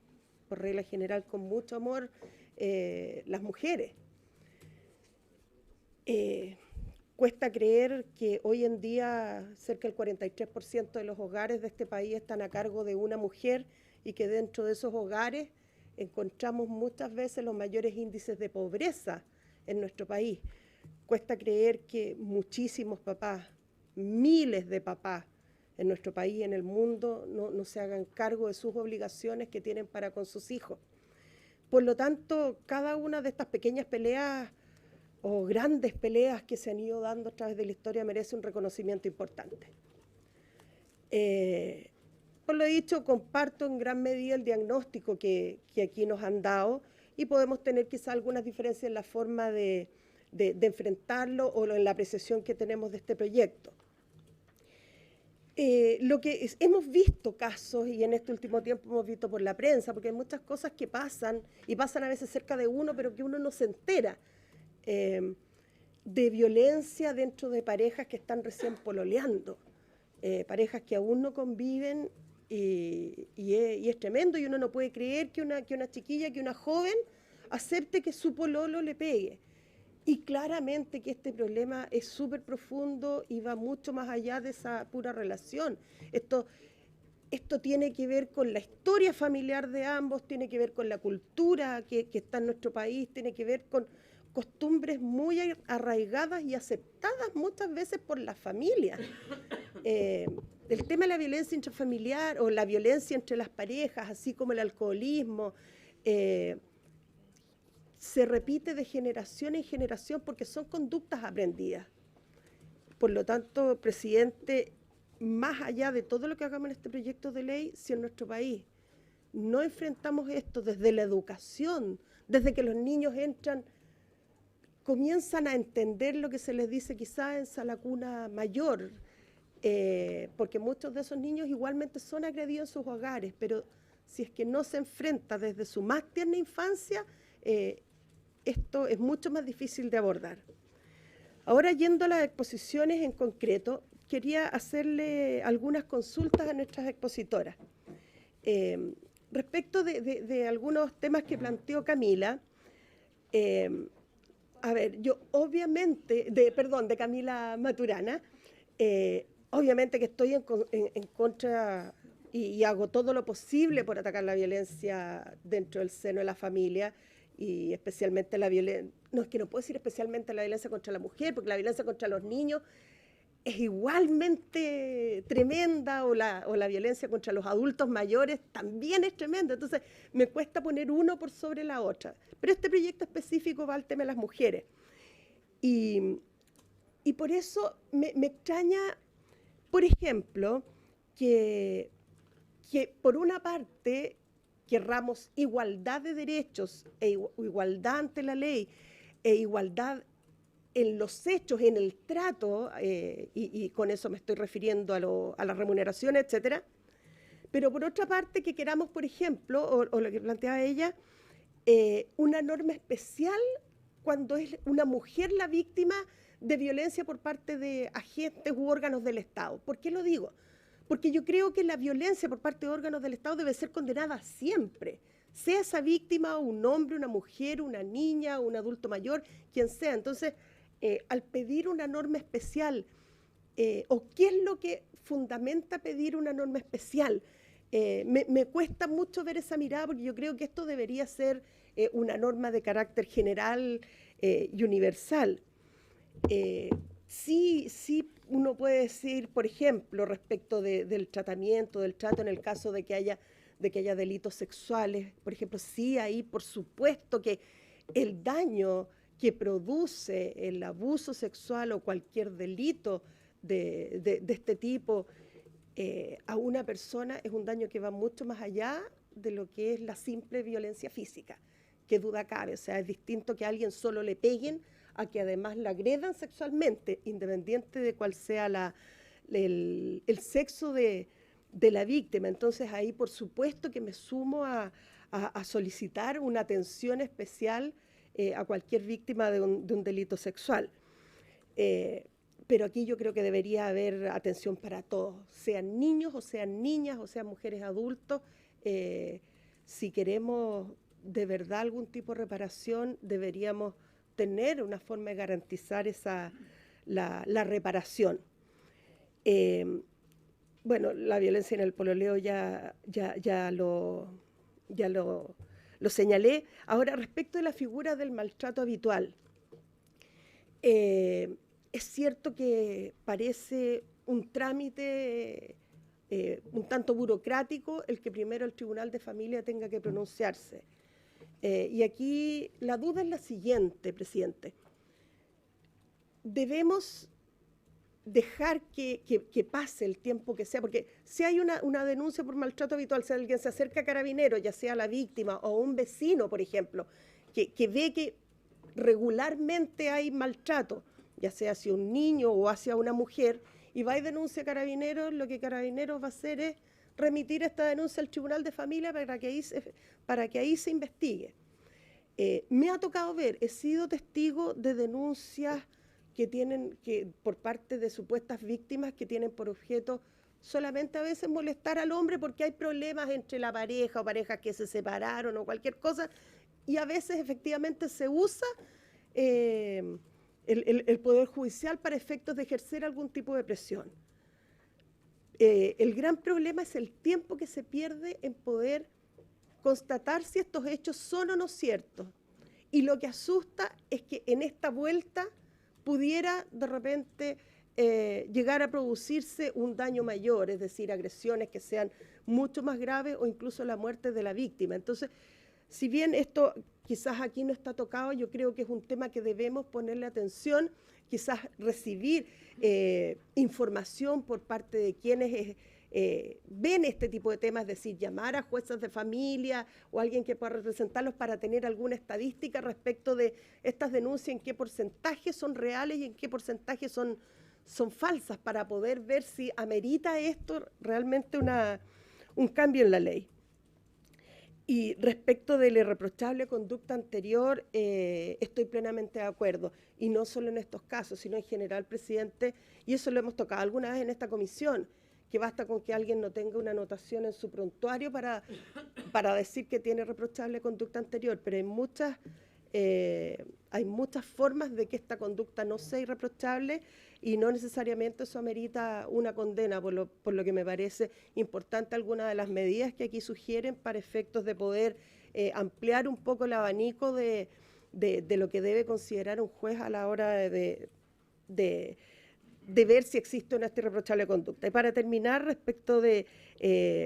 por regla general con mucho amor las mujeres. Cuesta creer que hoy en día cerca del 43% de los hogares de este país están a cargo de una mujer y que dentro de esos hogares encontramos muchas veces los mayores índices de pobreza en nuestro país. Cuesta creer que muchísimos papás, miles de papás en nuestro país y en el mundo no se hagan cargo de sus obligaciones que tienen para con sus hijos. Por lo tanto, cada una de estas pequeñas peleas o grandes peleas que se han ido dando a través de la historia merece un reconocimiento importante. Por lo dicho, comparto en gran medida el diagnóstico que aquí nos han dado y podemos tener quizá algunas diferencias en la forma de enfrentarlo o en la apreciación que tenemos de este proyecto. Hemos visto casos, y en este último tiempo hemos visto por la prensa, porque hay muchas cosas que pasan, y pasan a veces cerca de uno, pero que uno no se entera, de violencia dentro de parejas que están recién pololeando, parejas que aún no conviven, y es tremendo, y uno no puede creer que una chiquilla, que una joven acepte que su pololo le pegue. Y claramente que este problema es súper profundo y va mucho más allá de esa pura relación. Esto tiene que ver con la historia familiar de ambos, tiene que ver con la cultura que está en nuestro país, tiene que ver con costumbres muy arraigadas y aceptadas muchas veces por la familia. El tema de la violencia intrafamiliar o la violencia entre las parejas, así como el alcoholismo, se repite de generación en generación porque son conductas aprendidas. Por lo tanto, presidente, más allá de todo lo que hagamos en este proyecto de ley, si en nuestro país no enfrentamos esto desde la educación, desde que los niños comienzan a entender lo que se les dice quizás en sala cuna mayor, porque muchos de esos niños igualmente son agredidos en sus hogares, pero si es que no se enfrenta desde su más tierna infancia, esto es mucho más difícil de abordar. Ahora, yendo a las exposiciones en concreto, quería hacerle algunas consultas a nuestras expositoras. Respecto de algunos temas que planteó Camila, a ver, yo obviamente, de Camila Maturana, obviamente que estoy en contra y hago todo lo posible por atacar la violencia dentro del seno de la familia y especialmente la violencia, no es que no puedo decir especialmente la violencia contra la mujer, porque la violencia contra los niños es igualmente tremenda, o la violencia contra los adultos mayores también es tremenda. Entonces me cuesta poner uno por sobre la otra. Pero este proyecto específico va al tema de las mujeres. Y por eso me extraña, por ejemplo, que por una parte querramos igualdad de derechos, igualdad ante la ley, e igualdad en los hechos, en el trato, y con eso me estoy refiriendo a la remuneración, etcétera. Pero por otra parte que queramos, por ejemplo, o lo que planteaba ella, una norma especial cuando es una mujer la víctima de violencia por parte de agentes u órganos del Estado. ¿Por qué lo digo? Porque yo creo que la violencia por parte de órganos del Estado debe ser condenada siempre, sea esa víctima un hombre, una mujer, una niña, un adulto mayor, quien sea. Entonces, al pedir una norma especial, o qué es lo que fundamenta pedir una norma especial, me cuesta mucho ver esa mirada, porque yo creo que esto debería ser una norma de carácter general y universal. Sí, uno puede decir, por ejemplo, respecto del tratamiento, del trato en el caso de que haya delitos sexuales, por ejemplo, sí, ahí por supuesto que el daño que produce el abuso sexual o cualquier delito de este tipo a una persona es un daño que va mucho más allá de lo que es la simple violencia física, qué duda cabe. O sea, es distinto que a alguien solo le peguen a que además la agredan sexualmente, independiente de cuál sea el sexo de la víctima. Entonces ahí por supuesto que me sumo a solicitar una atención especial a cualquier víctima de un delito sexual. Pero aquí yo creo que debería haber atención para todos, sean niños o sean niñas o sean mujeres adultos. Si queremos de verdad algún tipo de reparación, deberíamos tener una forma de garantizar la reparación. Bueno, la violencia en el pololeo ya lo señalé. Ahora, respecto de la figura del maltrato habitual, es cierto que parece un trámite un tanto burocrático el que primero el Tribunal de Familia tenga que pronunciarse. Y aquí la duda es la siguiente, presidente. Debemos dejar que pase el tiempo que sea, porque si hay una denuncia por maltrato habitual, si alguien se acerca a Carabineros, ya sea la víctima o un vecino, por ejemplo, que ve que regularmente hay maltrato, ya sea hacia un niño o hacia una mujer, y va y denuncia a Carabineros, lo que Carabineros va a hacer es remitir esta denuncia al Tribunal de Familia para que ahí se investigue. Me ha tocado ver, he sido testigo de denuncias por parte de supuestas víctimas que tienen por objeto solamente a veces molestar al hombre porque hay problemas entre la pareja o parejas que se separaron o cualquier cosa, y a veces efectivamente se usa el Poder Judicial para efectos de ejercer algún tipo de presión. El gran problema es el tiempo que se pierde en poder constatar si estos hechos son o no ciertos. Y lo que asusta es que en esta vuelta pudiera de repente llegar a producirse un daño mayor, es decir, agresiones que sean mucho más graves o incluso la muerte de la víctima. Entonces, si bien esto quizás aquí no está tocado, yo creo que es un tema que debemos ponerle atención, quizás recibir información por parte de quienes ven este tipo de temas, es decir, llamar a jueces de familia o alguien que pueda representarlos para tener alguna estadística respecto de estas denuncias, en qué porcentaje son reales y en qué porcentaje son falsas, para poder ver si amerita esto realmente un cambio en la ley. Y respecto de la irreprochable conducta anterior, estoy plenamente de acuerdo. Y no solo en estos casos, sino en general, presidente, y eso lo hemos tocado alguna vez en esta comisión, que basta con que alguien no tenga una anotación en su prontuario para decir que tiene reprochable conducta anterior, pero hay muchas formas de que esta conducta no sea irreprochable y no necesariamente eso amerita una condena, por lo que me parece importante algunas de las medidas que aquí sugieren para efectos de poder ampliar un poco el abanico de lo que debe considerar un juez a la hora de ver si existe una irreprochable conducta. Y para terminar, respecto de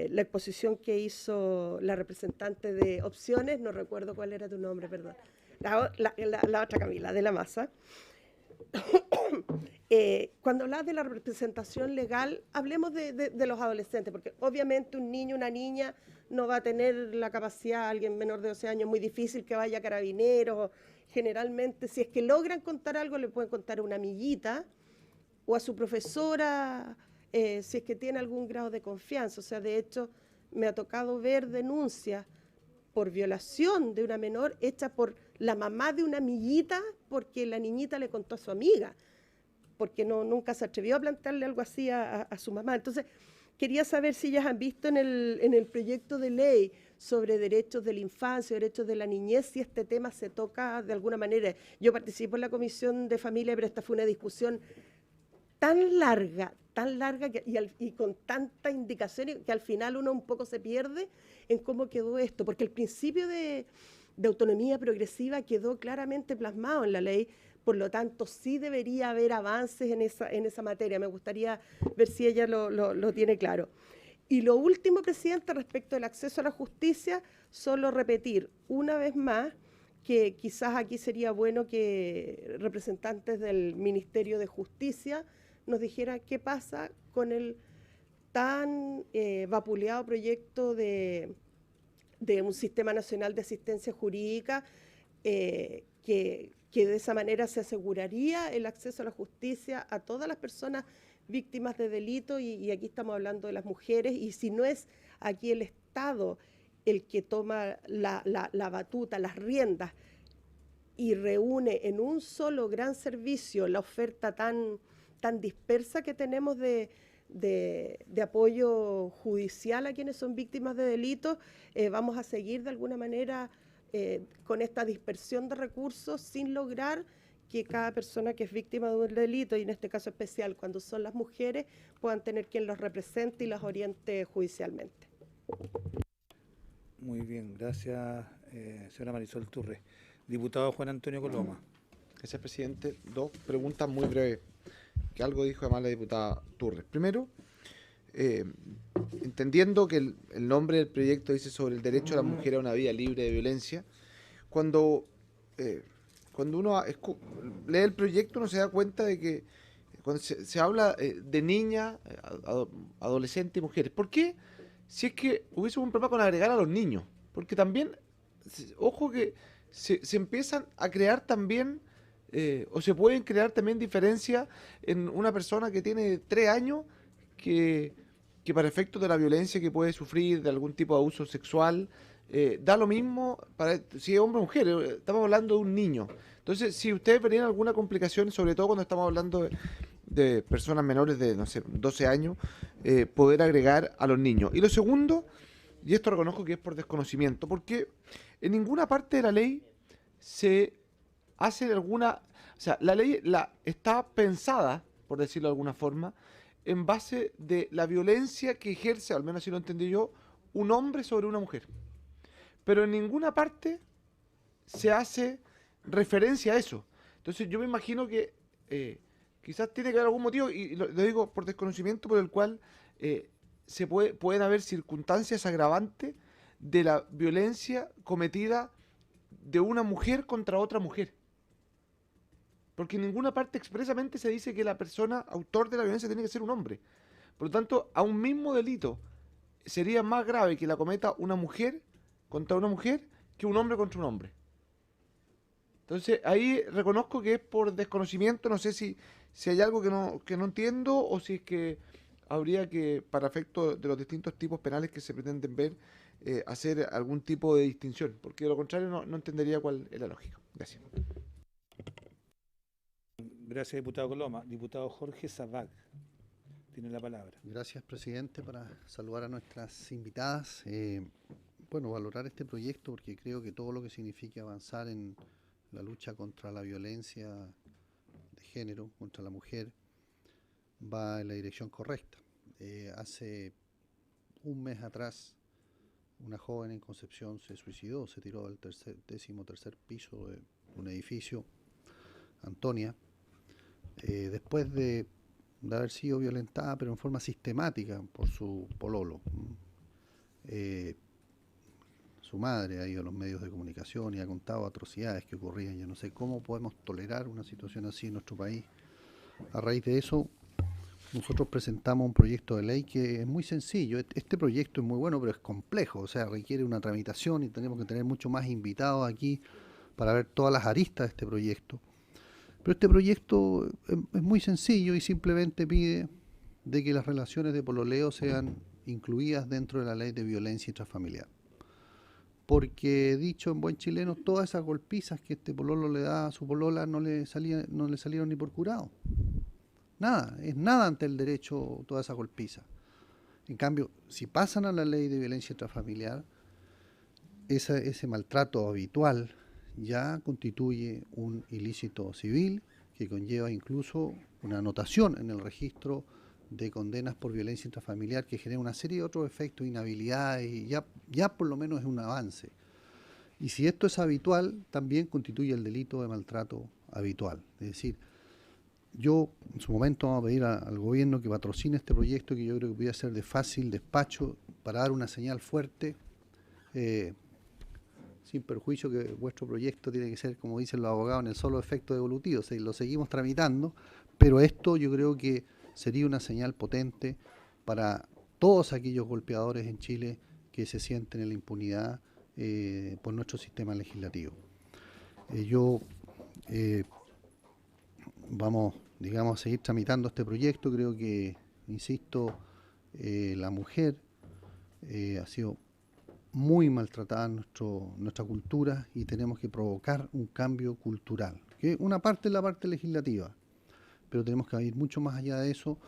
la exposición que hizo la representante de Opciones, no recuerdo cuál era tu nombre, perdón, la otra Camila, de la Masa. Cuando hablas de la representación legal, hablemos de los adolescentes, porque obviamente un niño, una niña no va a tener la capacidad, alguien menor de 12 años, muy difícil que vaya a Carabineros. Generalmente, si es que logran contar algo, le pueden contar a una amiguita o a su profesora, si es que tiene algún grado de confianza. O sea, de hecho, me ha tocado ver denuncias por violación de una menor hecha por la mamá de una amiguita porque la niñita le contó a su amiga, porque nunca se atrevió a plantearle algo así a su mamá. Entonces, quería saber si ellas han visto en el proyecto de ley sobre derechos de la infancia, derechos de la niñez, si este tema se toca de alguna manera. Yo participo en la Comisión de Familia, pero esta fue una discusión tan larga y con tantas indicaciones que al final uno un poco se pierde en cómo quedó esto, porque el principio de autonomía progresiva quedó claramente plasmado en la ley, por lo tanto sí debería haber avances en esa materia. Me gustaría ver si ella lo tiene claro. Y lo último, presidente, respecto al acceso a la justicia, solo repetir una vez más que quizás aquí sería bueno que representantes del Ministerio de Justicia nos dijeran qué pasa con el tan vapuleado proyecto de un Sistema Nacional de Asistencia Jurídica, que de esa manera se aseguraría el acceso a la justicia a todas las personas víctimas de delito, y aquí estamos hablando de las mujeres, y si no es aquí el Estado el que toma la batuta, las riendas, y reúne en un solo gran servicio la oferta tan dispersa que tenemos de apoyo judicial a quienes son víctimas de delitos, vamos a seguir de alguna manera con esta dispersión de recursos sin lograr que cada persona que es víctima de un delito, y en este caso especial cuando son las mujeres, puedan tener quien los represente y las oriente judicialmente. Muy bien, gracias, señora Marisol Turres. Diputado Juan Antonio Coloma. Gracias, presidente. Dos preguntas muy breves, que algo dijo además la diputada Turres. Primero, entendiendo que el nombre del proyecto dice sobre el derecho de la mujer a una vida libre de violencia, cuando uno lee el proyecto uno se da cuenta de que cuando se habla de niñas, adolescentes y mujeres, ¿por qué? Si es que hubiese un problema con agregar a los niños, porque también, ojo que se empiezan a crear también, o se pueden crear también diferencias en una persona que tiene 3 años, que para efectos de la violencia que puede sufrir, de algún tipo de abuso sexual, da lo mismo si es hombre o mujer, estamos hablando de un niño. Entonces, si ustedes verían alguna complicación, sobre todo cuando estamos hablando de personas menores de, no sé, 12 años, poder agregar a los niños. Y lo segundo, y esto reconozco que es por desconocimiento, porque en ninguna parte de la ley se hace alguna... O sea, la ley está pensada, por decirlo de alguna forma, en base de la violencia que ejerce, al menos así lo entendí yo, un hombre sobre una mujer. Pero en ninguna parte se hace referencia a eso. Entonces yo me imagino que quizás tiene que haber algún motivo, y lo digo por desconocimiento, por el cual pueden haber circunstancias agravantes de la violencia cometida de una mujer contra otra mujer. Porque en ninguna parte expresamente se dice que la persona autor de la violencia tiene que ser un hombre. Por lo tanto, a un mismo delito sería más grave que la cometa una mujer contra una mujer que un hombre contra un hombre. Entonces, ahí reconozco que es por desconocimiento, no sé si hay algo que no entiendo, o si es que habría que, para efectos de los distintos tipos penales que se pretenden ver, hacer algún tipo de distinción, porque de lo contrario no entendería cuál es la lógica. Gracias. Gracias, diputado Coloma. Diputado Jorge Sabac tiene la palabra. Gracias, presidente, para saludar a nuestras invitadas. Bueno, valorar este proyecto porque creo que todo lo que signifique avanzar en la lucha contra la violencia de género, contra la mujer, va en la dirección correcta. Hace un mes atrás, una joven en Concepción se suicidó, se tiró del 13º piso de un edificio, Antonia, después de haber sido violentada, pero en forma sistemática por su pololo. Su madre ha ido a los medios de comunicación y ha contado atrocidades que ocurrían. Yo no sé cómo podemos tolerar una situación así en nuestro país. A raíz de eso, nosotros presentamos un proyecto de ley que es muy sencillo. Este proyecto es muy bueno, pero es complejo, o sea, requiere una tramitación y tenemos que tener mucho más invitados aquí para ver todas las aristas de este proyecto. Pero este proyecto es muy sencillo y simplemente pide de que las relaciones de pololeo sean incluidas dentro de la ley de violencia intrafamiliar. Porque, dicho en buen chileno, todas esas golpizas que este pololo le da a su polola no le salieron ni por curado. Nada, es nada ante el derecho toda esa golpiza. En cambio, si pasan a la ley de violencia intrafamiliar, ese maltrato habitual ya constituye un ilícito civil que conlleva incluso una anotación en el registro de condenas por violencia intrafamiliar que genera una serie de otros efectos, inhabilidades, y ya por lo menos es un avance. Y si esto es habitual, también constituye el delito de maltrato habitual. Es decir, yo en su momento vamos a pedir al gobierno que patrocine este proyecto que yo creo que puede ser de fácil despacho para dar una señal fuerte, sin perjuicio que vuestro proyecto tiene que ser, como dicen los abogados, en el solo efecto devolutivo. O sea, lo seguimos tramitando, pero esto yo creo que sería una señal potente para todos aquellos golpeadores en Chile que se sienten en la impunidad por nuestro sistema legislativo. Vamos, digamos, a seguir tramitando este proyecto. Creo que, insisto, la mujer ha sido muy maltratada en nuestra cultura y tenemos que provocar un cambio cultural, que una parte es la parte legislativa, pero tenemos que ir mucho más allá de eso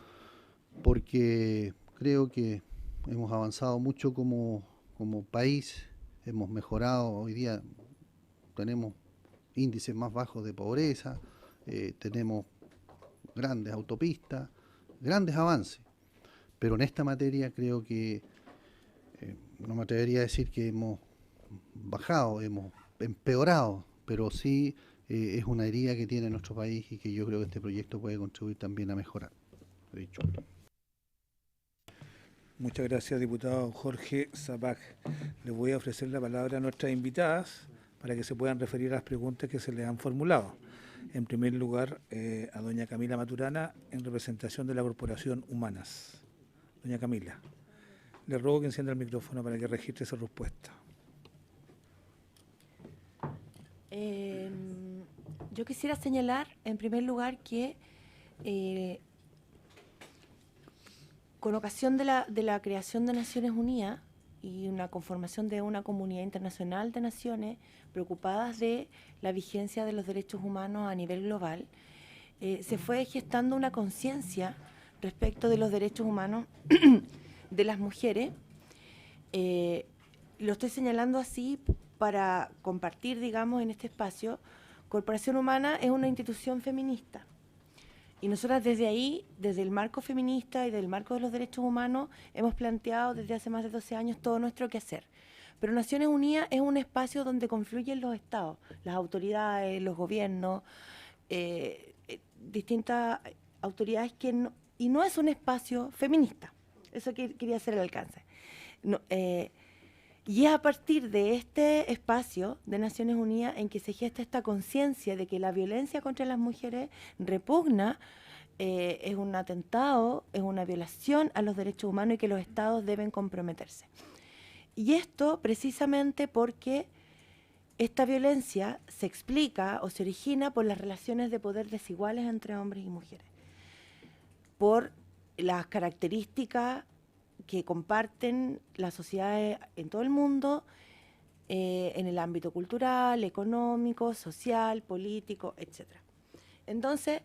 porque creo que hemos avanzado mucho como país, hemos mejorado, hoy día tenemos índices más bajos de pobreza, tenemos grandes autopistas, grandes avances, pero en esta materia creo que no me atrevería a decir que hemos bajado, hemos empeorado, pero sí es una herida que tiene nuestro país y que yo creo que este proyecto puede contribuir también a mejorar. He dicho. Muchas gracias, diputado Jorge Sabac. Le voy a ofrecer la palabra a nuestras invitadas para que se puedan referir a las preguntas que se les han formulado. En primer lugar, a doña Camila Maturana, en representación de la Corporación Humanas. Doña Camila, le ruego que encienda el micrófono para que registre su respuesta. Yo quisiera señalar, en primer lugar, que con ocasión de la creación de Naciones Unidas y una conformación de una comunidad internacional de naciones preocupadas de la vigencia de los derechos humanos a nivel global, se fue gestando una conciencia respecto de los derechos humanos de las mujeres. Lo estoy señalando así para compartir, digamos, en este espacio. Corporación Humana es una institución feminista y nosotras desde ahí, desde el marco feminista y del marco de los derechos humanos, hemos planteado desde hace más de 12 años todo nuestro quehacer. Pero Naciones Unidas es un espacio donde confluyen los estados, las autoridades, los gobiernos, distintas autoridades y no es un espacio feminista. Eso quería hacer el alcance. No, y es a partir de este espacio de Naciones Unidas en que se gesta esta conciencia de que la violencia contra las mujeres repugna, es un atentado, es una violación a los derechos humanos y que los estados deben comprometerse. Y esto precisamente porque esta violencia se explica o se origina por las relaciones de poder desiguales entre hombres y mujeres, por las características que comparten las sociedades en todo el mundo, en el ámbito cultural, económico, social, político, etc. Entonces,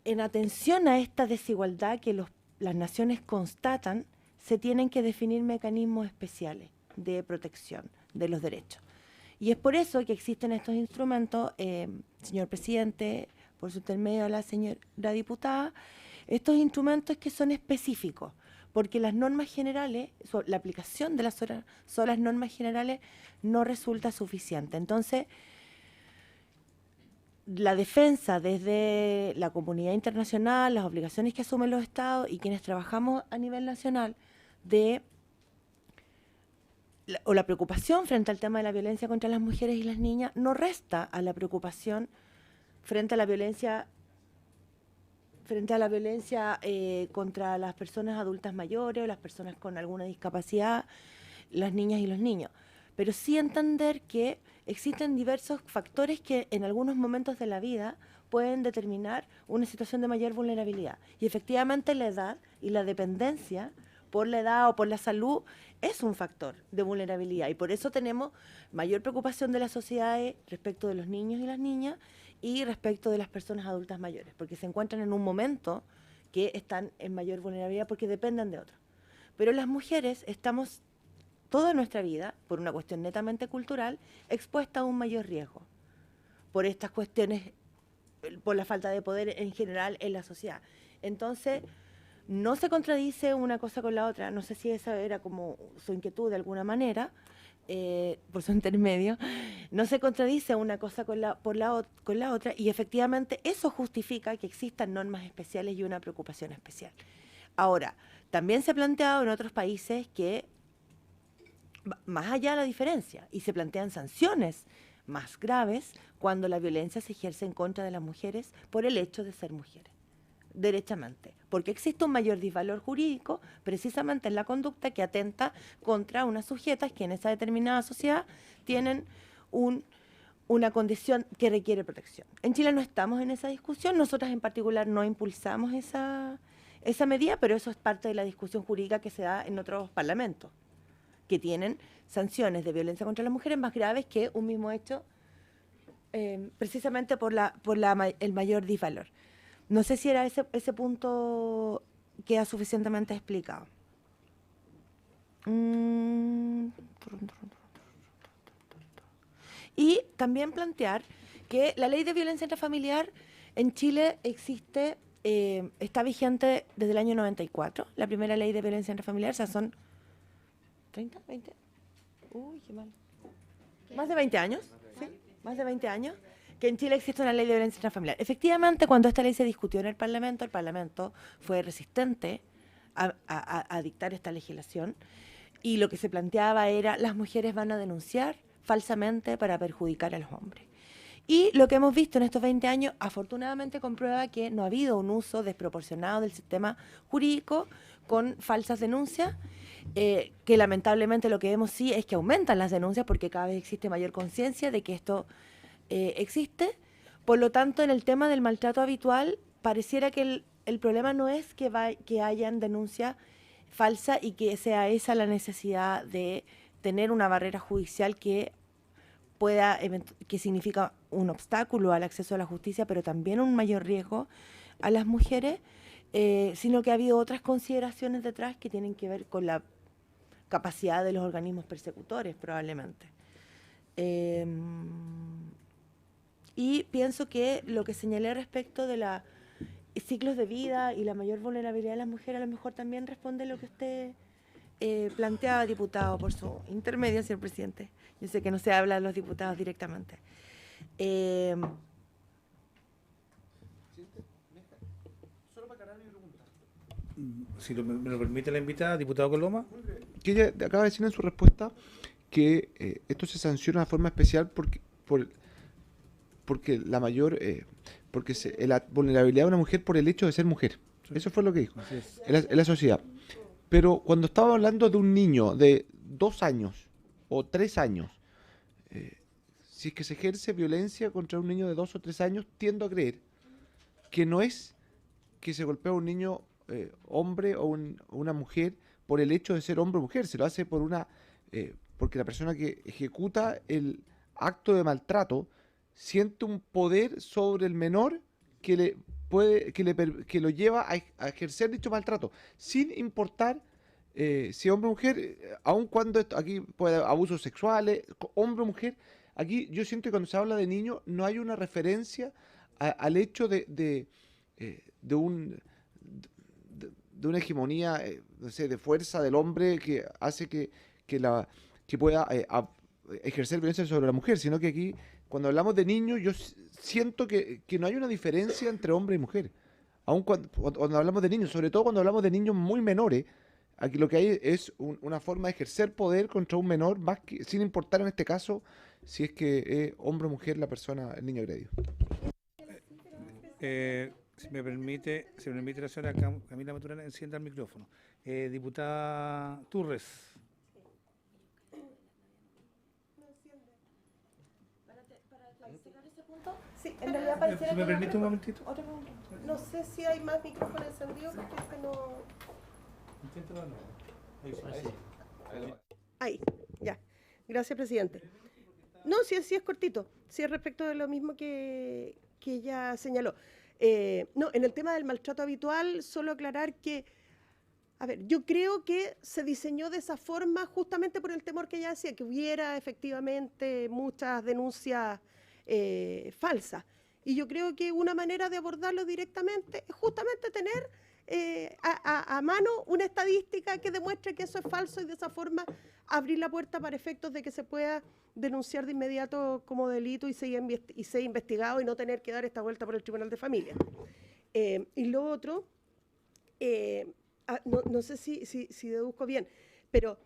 en atención a esta desigualdad que las naciones constatan, se tienen que definir mecanismos especiales de protección de los derechos. Y es por eso que existen estos instrumentos, señor presidente, por su intermedio a la señora diputada, estos instrumentos que son específicos, porque las normas generales, la aplicación de las solas normas generales no resulta suficiente. Entonces, la defensa desde la comunidad internacional, las obligaciones que asumen los estados y quienes trabajamos a nivel nacional o la preocupación frente al tema de la violencia contra las mujeres y las niñas no resta a la preocupación frente a la violencia contra las personas adultas mayores o las personas con alguna discapacidad, las niñas y los niños. Pero sí entender que existen diversos factores que en algunos momentos de la vida pueden determinar una situación de mayor vulnerabilidad. Y efectivamente la edad y la dependencia por la edad o por la salud es un factor de vulnerabilidad. Y por eso tenemos mayor preocupación de las sociedades respecto de los niños y las niñas y respecto de las personas adultas mayores, porque se encuentran en un momento que están en mayor vulnerabilidad porque dependen de otros. Pero las mujeres estamos toda nuestra vida, por una cuestión netamente cultural, expuesta a un mayor riesgo por estas cuestiones, por la falta de poder en general en la sociedad. Entonces, no se contradice una cosa con la otra. No sé si esa era como su inquietud de alguna manera, por su intermedio. No se contradice una cosa con la otra, y efectivamente eso justifica que existan normas especiales y una preocupación especial. Ahora, también se ha planteado en otros países que más allá de la diferencia, y se plantean sanciones más graves cuando la violencia se ejerce en contra de las mujeres por el hecho de ser mujeres, derechamente, porque existe un mayor disvalor jurídico precisamente en la conducta que atenta contra unas sujetas que en esa determinada sociedad tienen una condición que requiere protección. En Chile no estamos en esa discusión, nosotras en particular no impulsamos esa medida, pero eso es parte de la discusión jurídica que se da en otros parlamentos, que tienen sanciones de violencia contra las mujeres más graves que un mismo hecho, precisamente por el mayor disvalor. No sé si era ese punto queda suficientemente explicado. Y también plantear que la ley de violencia intrafamiliar en Chile existe, está vigente desde el año 94, la primera ley de violencia intrafamiliar, o sea, son 30, 20, uy, qué mal. Más de 20 años, ¿sí? Más de 20 años que en Chile existe una ley de violencia intrafamiliar. Efectivamente, cuando esta ley se discutió en el Parlamento fue resistente a dictar esta legislación, y lo que se planteaba era las mujeres van a denunciar falsamente para perjudicar a los hombres. Y lo que hemos visto en estos 20 años, afortunadamente comprueba que no ha habido un uso desproporcionado del sistema jurídico con falsas denuncias, que lamentablemente lo que vemos sí es que aumentan las denuncias porque cada vez existe mayor conciencia de que esto existe. Por lo tanto, en el tema del maltrato habitual, pareciera que el problema no es que hayan denuncias falsas y que sea esa la necesidad de tener una barrera judicial que significa un obstáculo al acceso a la justicia, pero también un mayor riesgo a las mujeres, sino que ha habido otras consideraciones detrás que tienen que ver con la capacidad de los organismos persecutores, probablemente. Y pienso que lo que señalé respecto de los ciclos de vida y la mayor vulnerabilidad de las mujeres a lo mejor también responde a lo que usted planteaba, diputado, por su intermedio, señor presidente. Yo sé que no se habla de los diputados directamente. Si me lo permite la invitada, diputado Coloma. Que ella acaba de decir en su respuesta que esto se sanciona de forma especial porque la mayor la vulnerabilidad de una mujer por el hecho de ser mujer. Eso fue lo que dijo. En la sociedad. Pero cuando estaba hablando de un niño de 2 años o 3 años, si es que se ejerce violencia contra un niño de 2 o 3 años, tiendo a creer que no es que se golpea a un niño hombre o una mujer por el hecho de ser hombre o mujer, se lo hace por porque la persona que ejecuta el acto de maltrato siente un poder sobre el menor que que lo lleva a ejercer dicho maltrato, sin importar si hombre o mujer, aun cuando aquí puede haber abusos sexuales, hombre o mujer. Aquí yo siento que cuando se habla de niños no hay una referencia al hecho de una hegemonía, no sé, de fuerza del hombre que hace que pueda ejercer violencia sobre la mujer, sino que aquí, cuando hablamos de niños, yo siento que no hay una diferencia entre hombre y mujer. Aun cuando hablamos de niños, sobre todo cuando hablamos de niños muy menores, aquí lo que hay es una forma de ejercer poder contra un menor, más que, sin importar en este caso si es que es hombre o mujer la persona, el niño agredido. Si me permite la señora Camila Maturana, encienda el micrófono. Diputada Turres. Sí, en realidad pareciera Si me que no- permite un momentito. Otra pregunta. No sé si hay más micrófonos encendidos porque este no... Inténtalo de nuevo. Ahí sí. Ahí, ya. Gracias, presidente. No, sí es cortito. Sí es respecto de lo mismo que ella señaló. No, en el tema del maltrato habitual, solo aclarar que, a ver, yo creo que se diseñó de esa forma justamente por el temor que ella decía, que hubiera efectivamente muchas denuncias falsas. Y yo creo que una manera de abordarlo directamente es justamente tener a mano una estadística que demuestre que eso es falso y de esa forma abrir la puerta para efectos de que se pueda denunciar de inmediato como delito y ser investigado y no tener que dar esta vuelta por el Tribunal de Familia. Y lo otro, no sé si deduzco bien, pero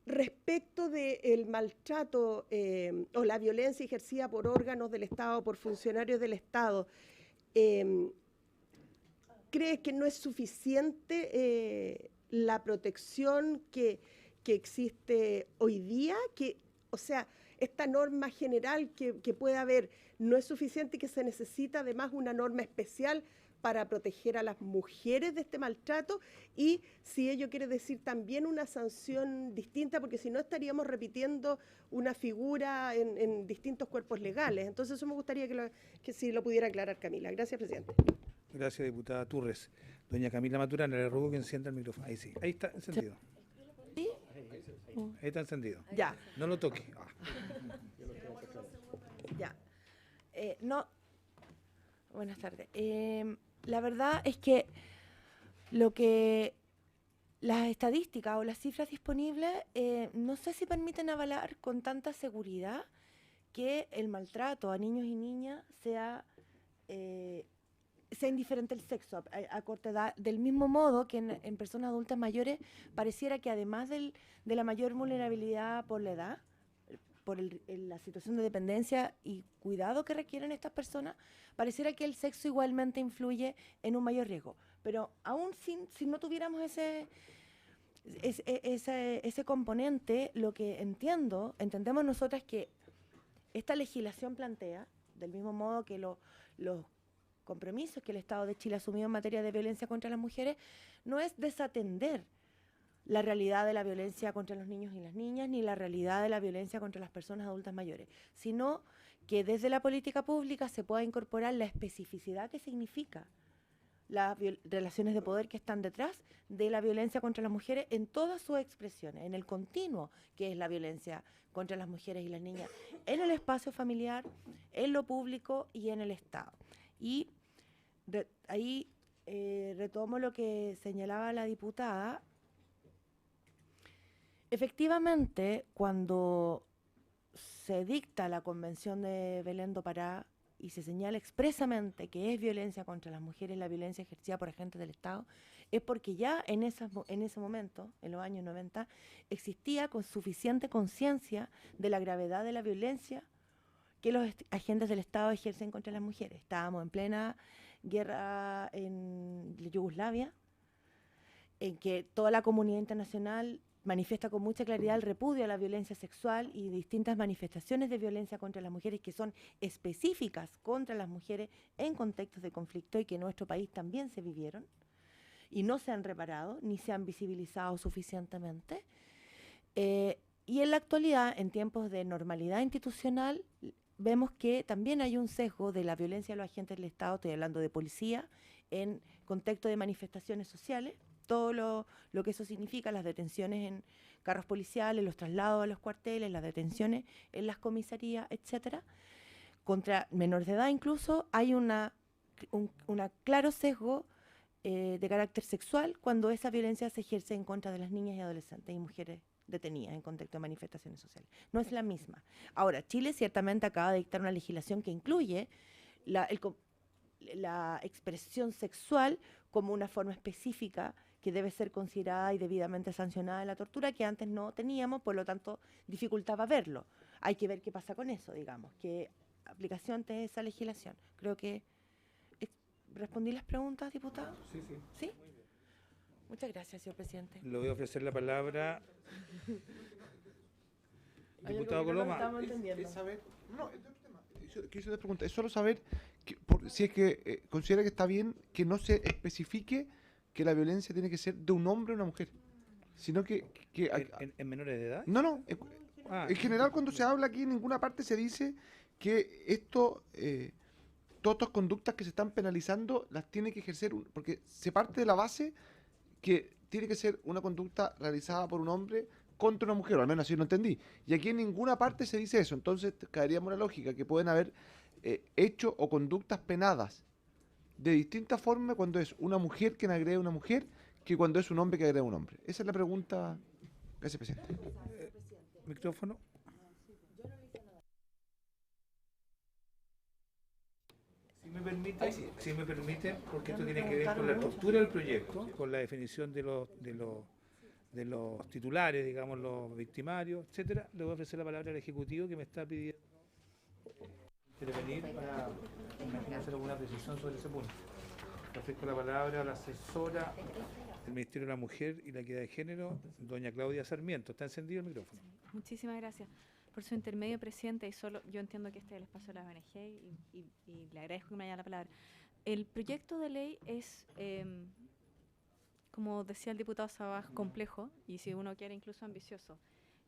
respecto del maltrato o la violencia ejercida por órganos del Estado, por funcionarios del Estado, ¿crees que no es suficiente la protección que existe hoy día? O sea, esta norma general que puede haber no es suficiente y que se necesita además una norma especial para proteger a las mujeres de este maltrato, y si ello quiere decir también una sanción distinta, porque si no estaríamos repitiendo una figura en distintos cuerpos legales. Entonces eso me gustaría que si lo pudiera aclarar Camila. Gracias, presidente. Gracias, diputada Turres. Doña Camila Maturana, le ruego que encienda el micrófono. Ahí sí, ahí está encendido. ¿Sí? Ahí está encendido. Ya. No lo toque. Ya. No. Buenas tardes. La verdad es que las estadísticas o las cifras disponibles no sé si permiten avalar con tanta seguridad que el maltrato a niños y niñas sea indiferente el sexo a corta edad, del mismo modo que en personas adultas mayores pareciera que además de la mayor vulnerabilidad por la edad, por la situación de dependencia y cuidado que requieren estas personas, pareciera que el sexo igualmente influye en un mayor riesgo. Pero aún si no tuviéramos ese componente, lo que entendemos nosotras que esta legislación plantea, del mismo modo que los compromisos que el Estado de Chile ha asumido en materia de violencia contra las mujeres, no es desatender la realidad de la violencia contra los niños y las niñas, ni la realidad de la violencia contra las personas adultas mayores, sino que desde la política pública se pueda incorporar la especificidad que significa las relaciones de poder que están detrás de la violencia contra las mujeres en todas sus expresiones, en el continuo que es la violencia contra las mujeres y las niñas, en el espacio familiar, en lo público y en el Estado. Y ahí retomo lo que señalaba la diputada. Efectivamente, cuando se dicta la Convención de Belén do Pará y se señala expresamente que es violencia contra las mujeres la violencia ejercida por agentes del Estado, es porque ya en ese momento, en los años 90, existía con suficiente conciencia de la gravedad de la violencia que los agentes del Estado ejercen contra las mujeres. Estábamos en plena guerra en Yugoslavia, en que toda la comunidad internacional manifiesta con mucha claridad el repudio a la violencia sexual y distintas manifestaciones de violencia contra las mujeres que son específicas contra las mujeres en contextos de conflicto y que en nuestro país también se vivieron. y no se han reparado ni se han visibilizado suficientemente. Y en la actualidad, en tiempos de normalidad institucional, vemos que también hay un sesgo de la violencia de los agentes del Estado, estoy hablando de policía, en contexto de manifestaciones sociales, todo lo que eso significa, las detenciones en carros policiales, los traslados a los cuarteles, las detenciones en las comisarías, etcétera. Contra menores de edad incluso hay un claro sesgo de carácter sexual cuando esa violencia se ejerce en contra de las niñas y adolescentes y mujeres detenidas en contexto de manifestaciones sociales. No es la misma. Ahora, Chile ciertamente acaba de dictar una legislación que incluye la expresión sexual como una forma específica que debe ser considerada y debidamente sancionada de la tortura, que antes no teníamos, por lo tanto dificultaba verlo. Hay que ver qué pasa con eso, digamos, qué aplicación de esa legislación. Creo que respondí las preguntas, diputado. Sí, sí. ¿Sí? Muchas gracias, señor presidente. Le voy a ofrecer la palabra. Diputado Coloma. Es saber, no, es de otro tema. Quiero hacer pregunta. Es solo saber si es que considera que está bien que no se especifique que la violencia tiene que ser de un hombre o una mujer, sino que ¿En menores de edad? no. En general, cuando se habla aquí, en ninguna parte se dice que todas estas conductas que se están penalizando las tiene que ejercer, porque se parte de la base que tiene que ser una conducta realizada por un hombre contra una mujer, o al menos así lo entendí. Y aquí en ninguna parte se dice eso, entonces caeríamos en la lógica que pueden haber hechos o conductas penadas de distinta forma cuando es una mujer quien agrede a una mujer que cuando es un hombre que agrede a un hombre. Esa es la pregunta. Gracias, presidente. Micrófono. Si me permiten, porque esto tiene que ver con la estructura del proyecto, con la definición de los titulares, digamos, los victimarios, etcétera, le voy a ofrecer la palabra al Ejecutivo que me está pidiendo intervenir para hacer alguna precisión sobre ese punto. Le ofrezco la palabra a la asesora del Ministerio de la Mujer y la Equidad de Género, doña Claudia Sarmiento. Está encendido el micrófono. Muchísimas gracias por su intermedio, presidente. Y solo yo entiendo que este es el espacio de la ONG y le agradezco que me haya la palabra. El proyecto de ley es, como decía el diputado Sabaj, complejo y, si uno quiere, incluso ambicioso.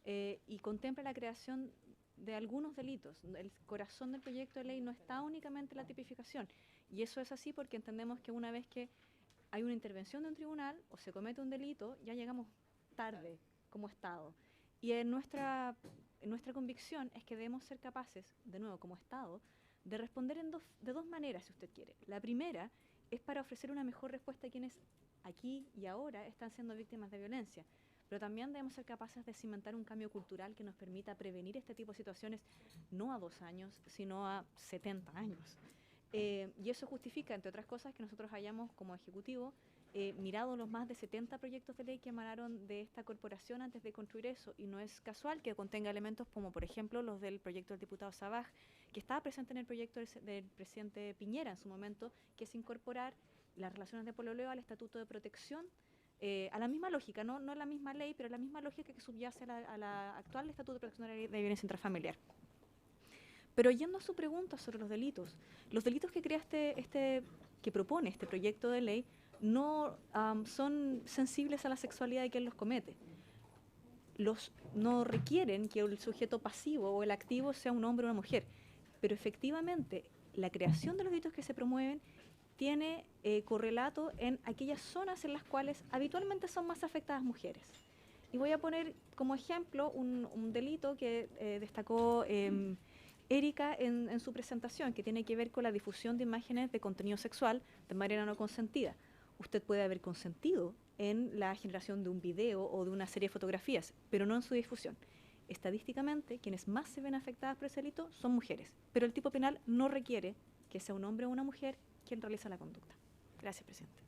Y contempla la creación de algunos delitos. El corazón del proyecto de ley no está únicamente en la tipificación. Y eso es así porque entendemos que una vez que hay una intervención de un tribunal o se comete un delito, ya llegamos tarde como Estado. Y nuestra convicción es que debemos ser capaces, de nuevo, como Estado, de responder de dos maneras, si usted quiere. La primera es para ofrecer una mejor respuesta a quienes aquí y ahora están siendo víctimas de violencia. Pero también debemos ser capaces de cimentar un cambio cultural que nos permita prevenir este tipo de situaciones no a 2 años, sino a 70 años. Y eso justifica, entre otras cosas, que nosotros hayamos, como Ejecutivo, mirado los más de 70 proyectos de ley que emanaron de esta corporación antes de construir eso. Y no es casual que contenga elementos como, por ejemplo, los del proyecto del diputado Sabaj, que estaba presente en el proyecto del presidente Piñera en su momento, que es incorporar las relaciones de pololeo al Estatuto de Protección, a la misma lógica, no la misma ley, pero la misma lógica que subyace a la actual Estatuto de Protección de Violencia Intrafamiliar. Pero yendo a su pregunta sobre los delitos que crea que propone este proyecto de ley no son sensibles a la sexualidad de quien los comete. No requieren que el sujeto pasivo o el activo sea un hombre o una mujer, pero efectivamente la creación de los delitos que se promueven tiene correlato en aquellas zonas en las cuales habitualmente son más afectadas mujeres. Y voy a poner como ejemplo un delito que destacó Erika en su presentación, que tiene que ver con la difusión de imágenes de contenido sexual de manera no consentida. Usted puede haber consentido en la generación de un video o de una serie de fotografías, pero no en su difusión. Estadísticamente, quienes más se ven afectadas por ese delito son mujeres, pero el tipo penal no requiere que sea un hombre o una mujer quien realiza la conducta. Gracias, presidente.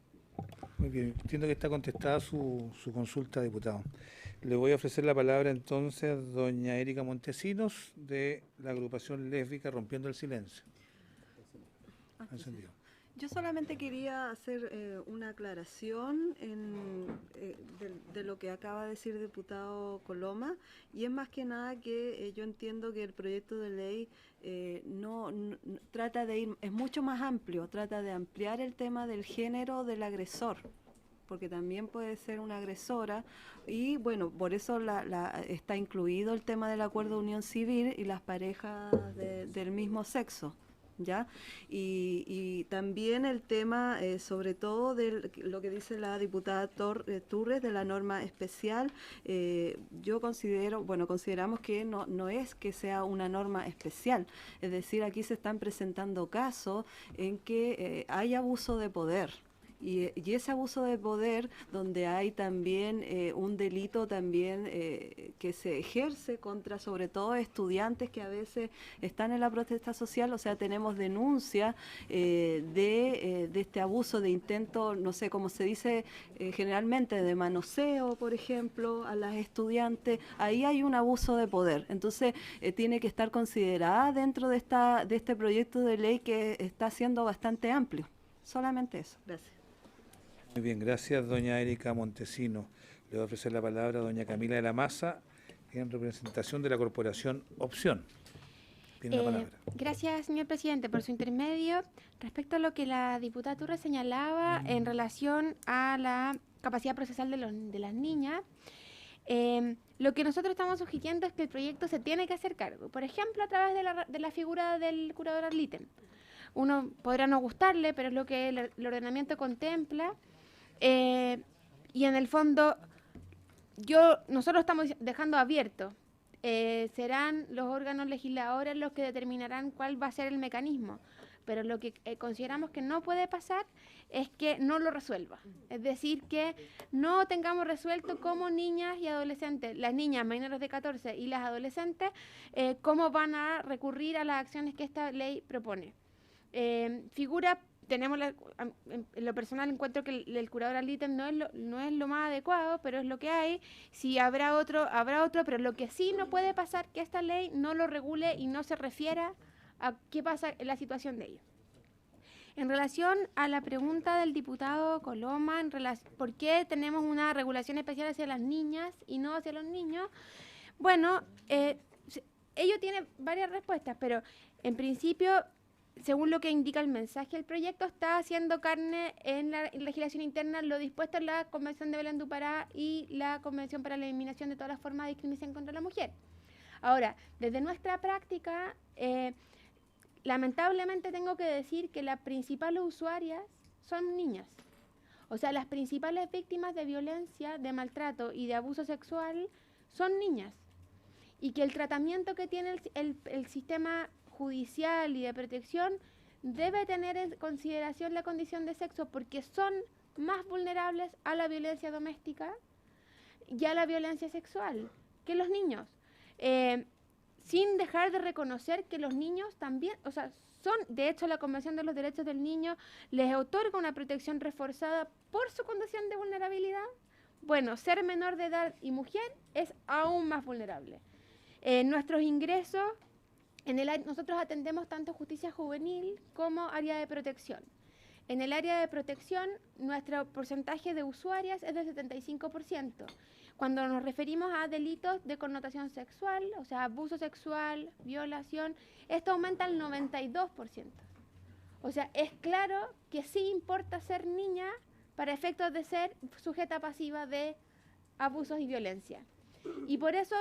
Muy bien, entiendo que está contestada su consulta, diputado. Le voy a ofrecer la palabra entonces a doña Erika Montesinos, de la agrupación lésbica Rompiendo el Silencio. Encendido. Yo solamente quería hacer una aclaración de lo que acaba de decir el diputado Coloma, y es más que nada que yo entiendo que el proyecto de ley no trata de ir, es mucho más amplio, trata de ampliar el tema del género del agresor, porque también puede ser una agresora, y bueno, por eso está incluido el tema del acuerdo de unión civil y las parejas del mismo sexo. ¿Ya? Y también el tema, sobre todo, de lo que dice la diputada Turres de la norma especial, yo consideramos que no es que sea una norma especial, es decir, aquí se están presentando casos en que hay abuso de poder. Y ese abuso de poder, donde hay también un delito también que se ejerce contra sobre todo estudiantes que a veces están en la protesta social, o sea, tenemos denuncias de este abuso, de intento, no sé cómo se dice generalmente, de manoseo, por ejemplo, a las estudiantes. Ahí hay un abuso de poder. Entonces, tiene que estar considerada dentro de este proyecto de ley que está siendo bastante amplio. Solamente eso. Gracias. Muy bien, gracias doña Erika Montesino. Le voy a ofrecer la palabra a doña Camila de la Maza, en representación de la corporación Opción. Tiene la palabra. Gracias, señor presidente, por su intermedio. Respecto a lo que la diputada Turres señalaba en relación a la capacidad procesal de las niñas, lo que nosotros estamos sugiriendo es que el proyecto se tiene que hacer cargo, por ejemplo, a través de la figura del curador ad litem. Uno podrá no gustarle, pero es lo que el ordenamiento contempla. Y en el fondo, nosotros estamos dejando abierto. Serán los órganos legisladores los que determinarán cuál va a ser el mecanismo. Pero lo que consideramos que no puede pasar es que no lo resuelva. Es decir, que no tengamos resuelto como niñas y adolescentes, las niñas menores de 14 y las adolescentes, cómo van a recurrir a las acciones que esta ley propone. En lo personal encuentro que el curador ad litem no es lo más adecuado, pero es lo que hay. Si habrá otro, pero lo que sí no puede pasar que esta ley no lo regule y no se refiera a qué pasa en la situación de ellos. En relación a la pregunta del diputado Coloma, ¿por qué tenemos una regulación especial hacia las niñas y no hacia los niños? Bueno, ello tiene varias respuestas, pero en principio, según lo que indica el mensaje, el proyecto está haciendo carne en la legislación interna lo dispuesto en la Convención de Belén do Pará y la Convención para la Eliminación de todas las formas de discriminación contra la mujer. Ahora, desde nuestra práctica, lamentablemente tengo que decir que las principales usuarias son niñas. O sea, las principales víctimas de violencia, de maltrato y de abuso sexual son niñas. Y que el tratamiento que tiene el sistema judicial y de protección debe tener en consideración la condición de sexo, porque son más vulnerables a la violencia doméstica y a la violencia sexual que los niños, sin dejar de reconocer que los niños también, o sea, de hecho la Convención de los Derechos del Niño les otorga una protección reforzada por su condición de vulnerabilidad. Bueno, ser menor de edad y mujer es aún más vulnerable. Nuestros ingresos, nosotros atendemos tanto justicia juvenil como área de protección. En el área de protección, nuestro porcentaje de usuarias es del 75%. Cuando nos referimos a delitos de connotación sexual, o sea, abuso sexual, violación, esto aumenta al 92%. O sea, es claro que sí importa ser niña para efectos de ser sujeta pasiva de abusos y violencia. Y por eso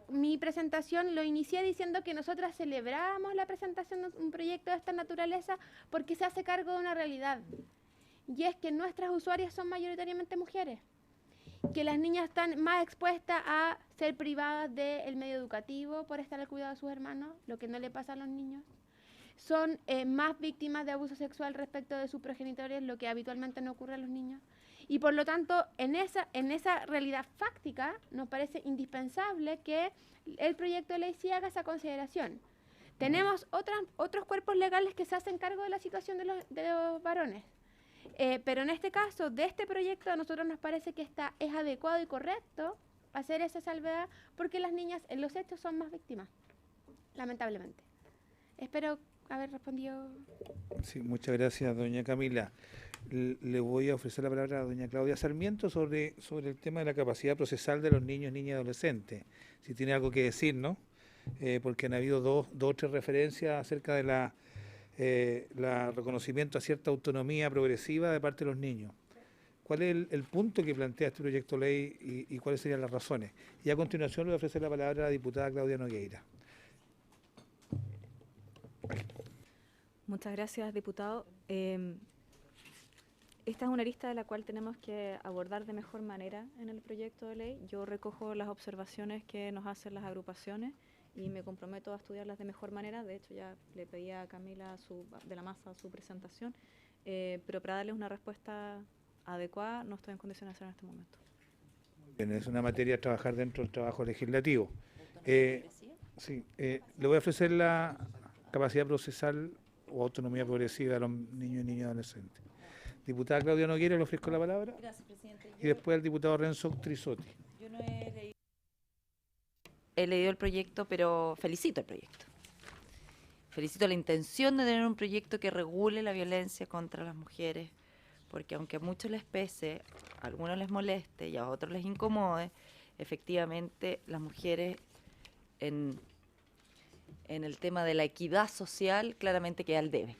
mi presentación lo inicié diciendo que nosotras celebramos la presentación de un proyecto de esta naturaleza porque se hace cargo de una realidad. Y es que nuestras usuarias son mayoritariamente mujeres, que las niñas están más expuestas a ser privadas del medio educativo por estar al cuidado de sus hermanos, lo que no le pasa a los niños. Son más víctimas de abuso sexual respecto de sus progenitores, lo que habitualmente no ocurre a los niños. Y por lo tanto, en esa realidad fáctica, nos parece indispensable que el proyecto de ley sí haga esa consideración. Tenemos otros cuerpos legales que se hacen cargo de la situación de los varones. Pero en este caso, de este proyecto, a nosotros nos parece que es adecuado y correcto hacer esa salvedad porque las niñas en los hechos son más víctimas, lamentablemente. Espero haber respondido. Sí, muchas gracias, doña Camila. Le voy a ofrecer la palabra a doña Claudia Sarmiento sobre el tema de la capacidad procesal de los niños, niñas y adolescentes. Si tiene algo que decir, ¿no? Porque han habido dos o tres referencias acerca de la reconocimiento a cierta autonomía progresiva de parte de los niños. cuál es el punto que plantea este proyecto de ley y cuáles serían las razones. Y a continuación le voy a ofrecer la palabra a la diputada Claudia Nogueira. Muchas gracias, diputado. Esta es una lista de la cual tenemos que abordar de mejor manera en el proyecto de ley. Yo recojo las observaciones que nos hacen las agrupaciones y me comprometo a estudiarlas de mejor manera. De hecho, ya le pedí a Camila de la Masa su presentación, pero para darles una respuesta adecuada no estoy en condiciones de hacerlo en este momento. Bien, es una materia a trabajar dentro del trabajo legislativo. Sí, le voy a ofrecer la capacidad procesal o autonomía progresiva a los niños y niñas adolescentes. Diputada Claudia Nogueira, le ofrezco la palabra. Gracias, presidente. Y después al diputado Renzo Trisotti. Yo no he leído el proyecto, pero felicito el proyecto. Felicito la intención de tener un proyecto que regule la violencia contra las mujeres, porque aunque a muchos les pese, a algunos les moleste y a otros les incomode, efectivamente las mujeres en el tema de la equidad social claramente queda al debe.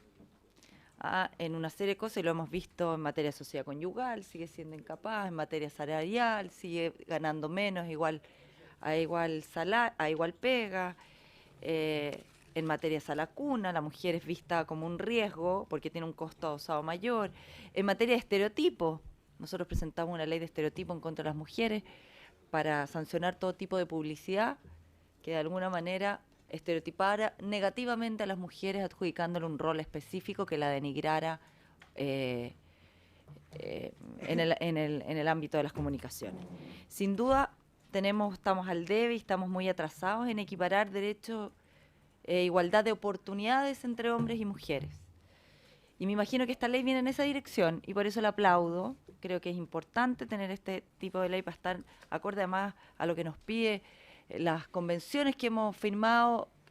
En una serie de cosas, y lo hemos visto en materia de sociedad conyugal, sigue siendo incapaz, en materia salarial, sigue ganando menos, a igual pega, en materia de sala cuna, la mujer es vista como un riesgo porque tiene un costo adosado mayor, en materia de estereotipos, nosotros presentamos una ley de estereotipo en contra de las mujeres para sancionar todo tipo de publicidad que de alguna manera estereotipara negativamente a las mujeres, adjudicándole un rol específico que la denigrara en el ámbito de las comunicaciones. Sin duda, estamos al debe y estamos muy atrasados en equiparar derechos, igualdad de oportunidades entre hombres y mujeres. Y me imagino que esta ley viene en esa dirección y por eso la aplaudo. Creo que es importante tener este tipo de ley para estar acorde además a lo que nos pide las convenciones que hemos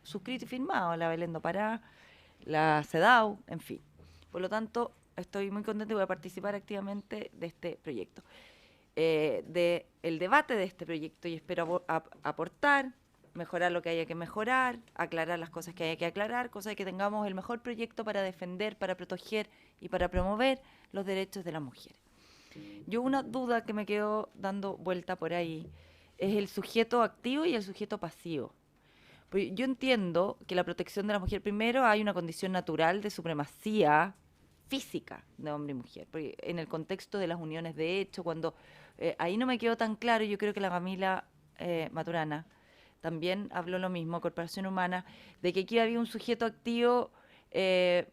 suscrito y firmado, la Belén do Pará, la CEDAW, en fin. Por lo tanto, estoy muy contenta y voy a participar activamente de este proyecto. El debate de este proyecto y espero aportar, mejorar lo que haya que mejorar, aclarar las cosas que haya que aclarar, cosa de que tengamos el mejor proyecto para defender, para proteger y para promover los derechos de las mujeres. Yo una duda que me quedó dando vuelta por ahí es el sujeto activo y el sujeto pasivo. Pues yo entiendo que la protección de la mujer, primero hay una condición natural de supremacía física de hombre y mujer, porque en el contexto de las uniones de hecho, cuando ahí no me quedó tan claro, yo creo que la Camila Maturana también habló lo mismo, Corporación Humana, de que aquí había un sujeto activo que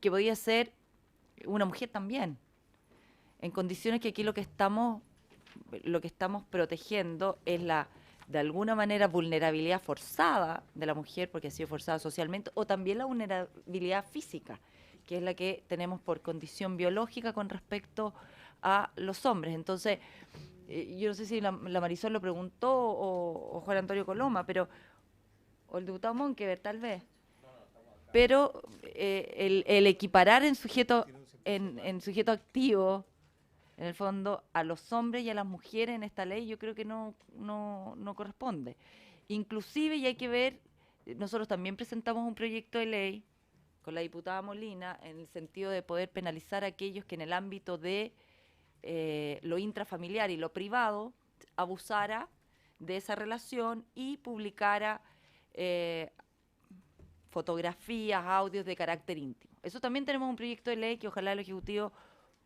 podía ser una mujer también, en condiciones que aquí lo que estamos protegiendo es de alguna manera, vulnerabilidad forzada de la mujer, porque ha sido forzada socialmente, o también la vulnerabilidad física, que es la que tenemos por condición biológica con respecto a los hombres. Entonces, yo no sé si la Marisol lo preguntó o Juan Antonio Coloma, o el diputado Monkever, tal vez. Pero el equiparar en sujeto activo, en el fondo, a los hombres y a las mujeres en esta ley, yo creo que no corresponde. Inclusive, y hay que ver, nosotros también presentamos un proyecto de ley con la diputada Molina, en el sentido de poder penalizar a aquellos que en el ámbito de lo intrafamiliar y lo privado abusara de esa relación y publicara fotografías, audios de carácter íntimo. Eso también tenemos un proyecto de ley que ojalá el Ejecutivo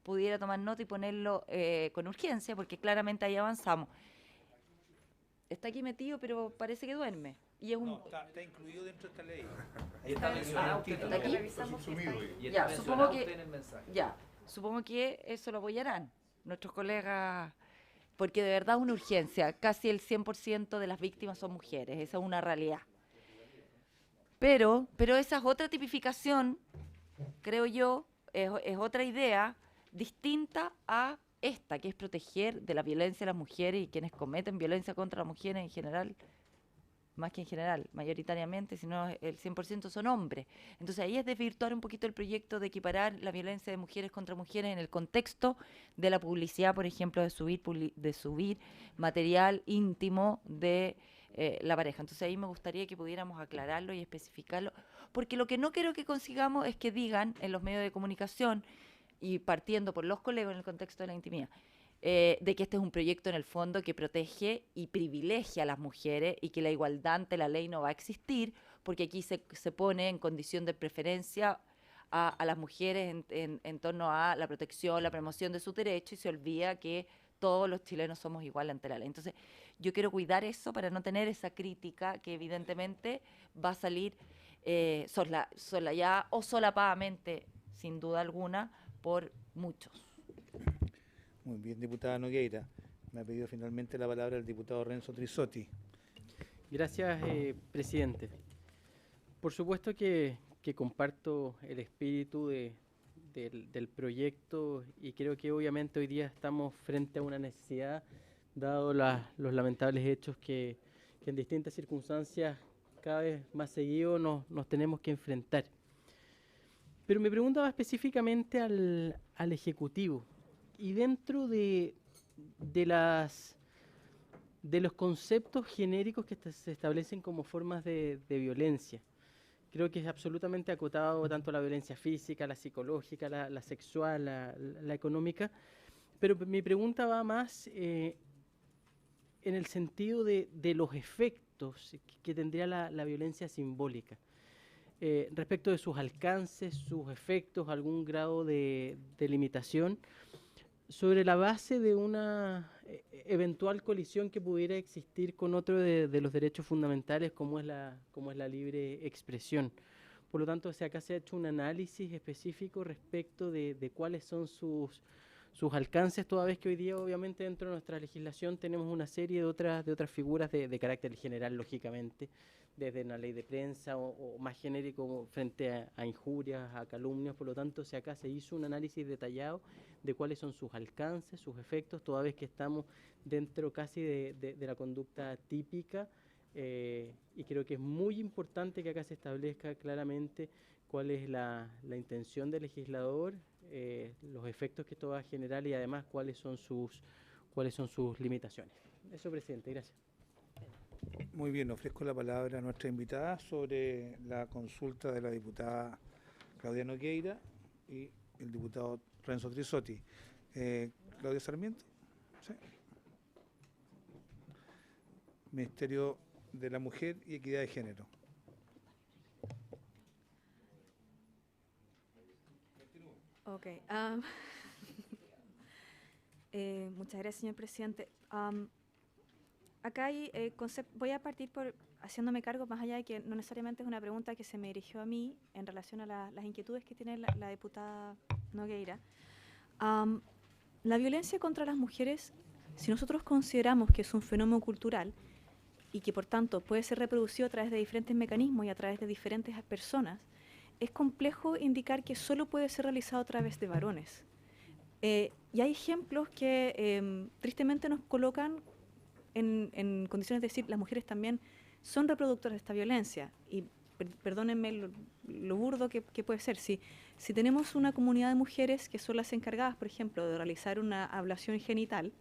pudiera tomar nota y ponerlo con urgencia, porque claramente ahí avanzamos. Está aquí metido, pero parece que duerme. Y es está incluido dentro de esta ley. Ahí está mencionado. ¿Está aquí? Y Ya, está supongo mencionado que, usted en el mensaje. ya, supongo que eso lo apoyarán nuestros colegas, porque de verdad es una urgencia. Casi el 100% de las víctimas son mujeres, esa es una realidad. Pero esa es otra tipificación, creo yo, es otra idea distinta a esta, que es proteger de la violencia a las mujeres y quienes cometen violencia contra las mujeres en general, más que en general, mayoritariamente, sino el 100% son hombres. Entonces ahí es desvirtuar un poquito el proyecto de equiparar la violencia de mujeres contra mujeres en el contexto de la publicidad, por ejemplo, de subir material íntimo de la pareja. Entonces ahí me gustaría que pudiéramos aclararlo y especificarlo, porque lo que no quiero que consigamos es que digan en los medios de comunicación y partiendo por los colegas en el contexto de la intimidad, de que este es un proyecto en el fondo que protege y privilegia a las mujeres y que la igualdad ante la ley no va a existir, porque aquí se pone en condición de preferencia a las mujeres en torno a la protección, la promoción de sus derechos, y se olvida que todos los chilenos somos iguales ante la ley. Entonces, yo quiero cuidar eso para no tener esa crítica que evidentemente va a salir solayada o solapadamente, sin duda alguna, por muchos. Muy bien, diputada Nogueira. Me ha pedido finalmente la palabra el diputado Renzo Trisotti. Gracias, presidente. Por supuesto que comparto el espíritu del proyecto y creo que obviamente hoy día estamos frente a una necesidad, dado los lamentables hechos que en distintas circunstancias cada vez más seguido nos tenemos que enfrentar. Pero me preguntaba específicamente al Ejecutivo y dentro de los conceptos genéricos que se establecen como formas de violencia. Creo que es absolutamente acotado tanto la violencia física, la psicológica, la sexual, la económica, pero mi pregunta va más en el sentido de los efectos que tendría la violencia simbólica, respecto de sus alcances, sus efectos, algún grado de limitación, sobre la base de una eventual colisión que pudiera existir con otro de los derechos fundamentales como es la libre expresión. Por lo tanto, acá se ha hecho un análisis específico respecto de cuáles son sus alcances, toda vez que hoy día obviamente dentro de nuestra legislación tenemos una serie de otras figuras de carácter general, lógicamente, desde la ley de prensa o más genérico frente a injurias, a calumnias. Por lo tanto, acá se hizo un análisis detallado de cuáles son sus alcances, sus efectos, toda vez que estamos dentro casi de la conducta típica, y creo que es muy importante que acá se establezca claramente cuál es la intención del legislador, los efectos que esto va a generar y además cuáles son sus limitaciones. Eso, presidente, gracias. Muy bien, ofrezco la palabra a nuestra invitada sobre la consulta de la diputada Claudia Nogueira y el diputado Renzo Trisotti. Claudia Sarmiento. ¿Sí? Ministerio de la Mujer y Equidad de Género. Ok. Muchas gracias, señor presidente. Acá hay voy a partir por haciéndome cargo, más allá de que no necesariamente es una pregunta que se me dirigió a mí en relación a las inquietudes que tiene la diputada Nogueira. La violencia contra las mujeres, si nosotros consideramos que es un fenómeno cultural y que por tanto puede ser reproducido a través de diferentes mecanismos y a través de diferentes personas, es complejo indicar que solo puede ser realizado a través de varones. Y hay ejemplos que tristemente nos colocan en condiciones de decir las mujeres también son reproductoras de esta violencia. Y perdónenme lo burdo que puede ser. Si tenemos una comunidad de mujeres que son las encargadas, por ejemplo, de realizar una ablación genital,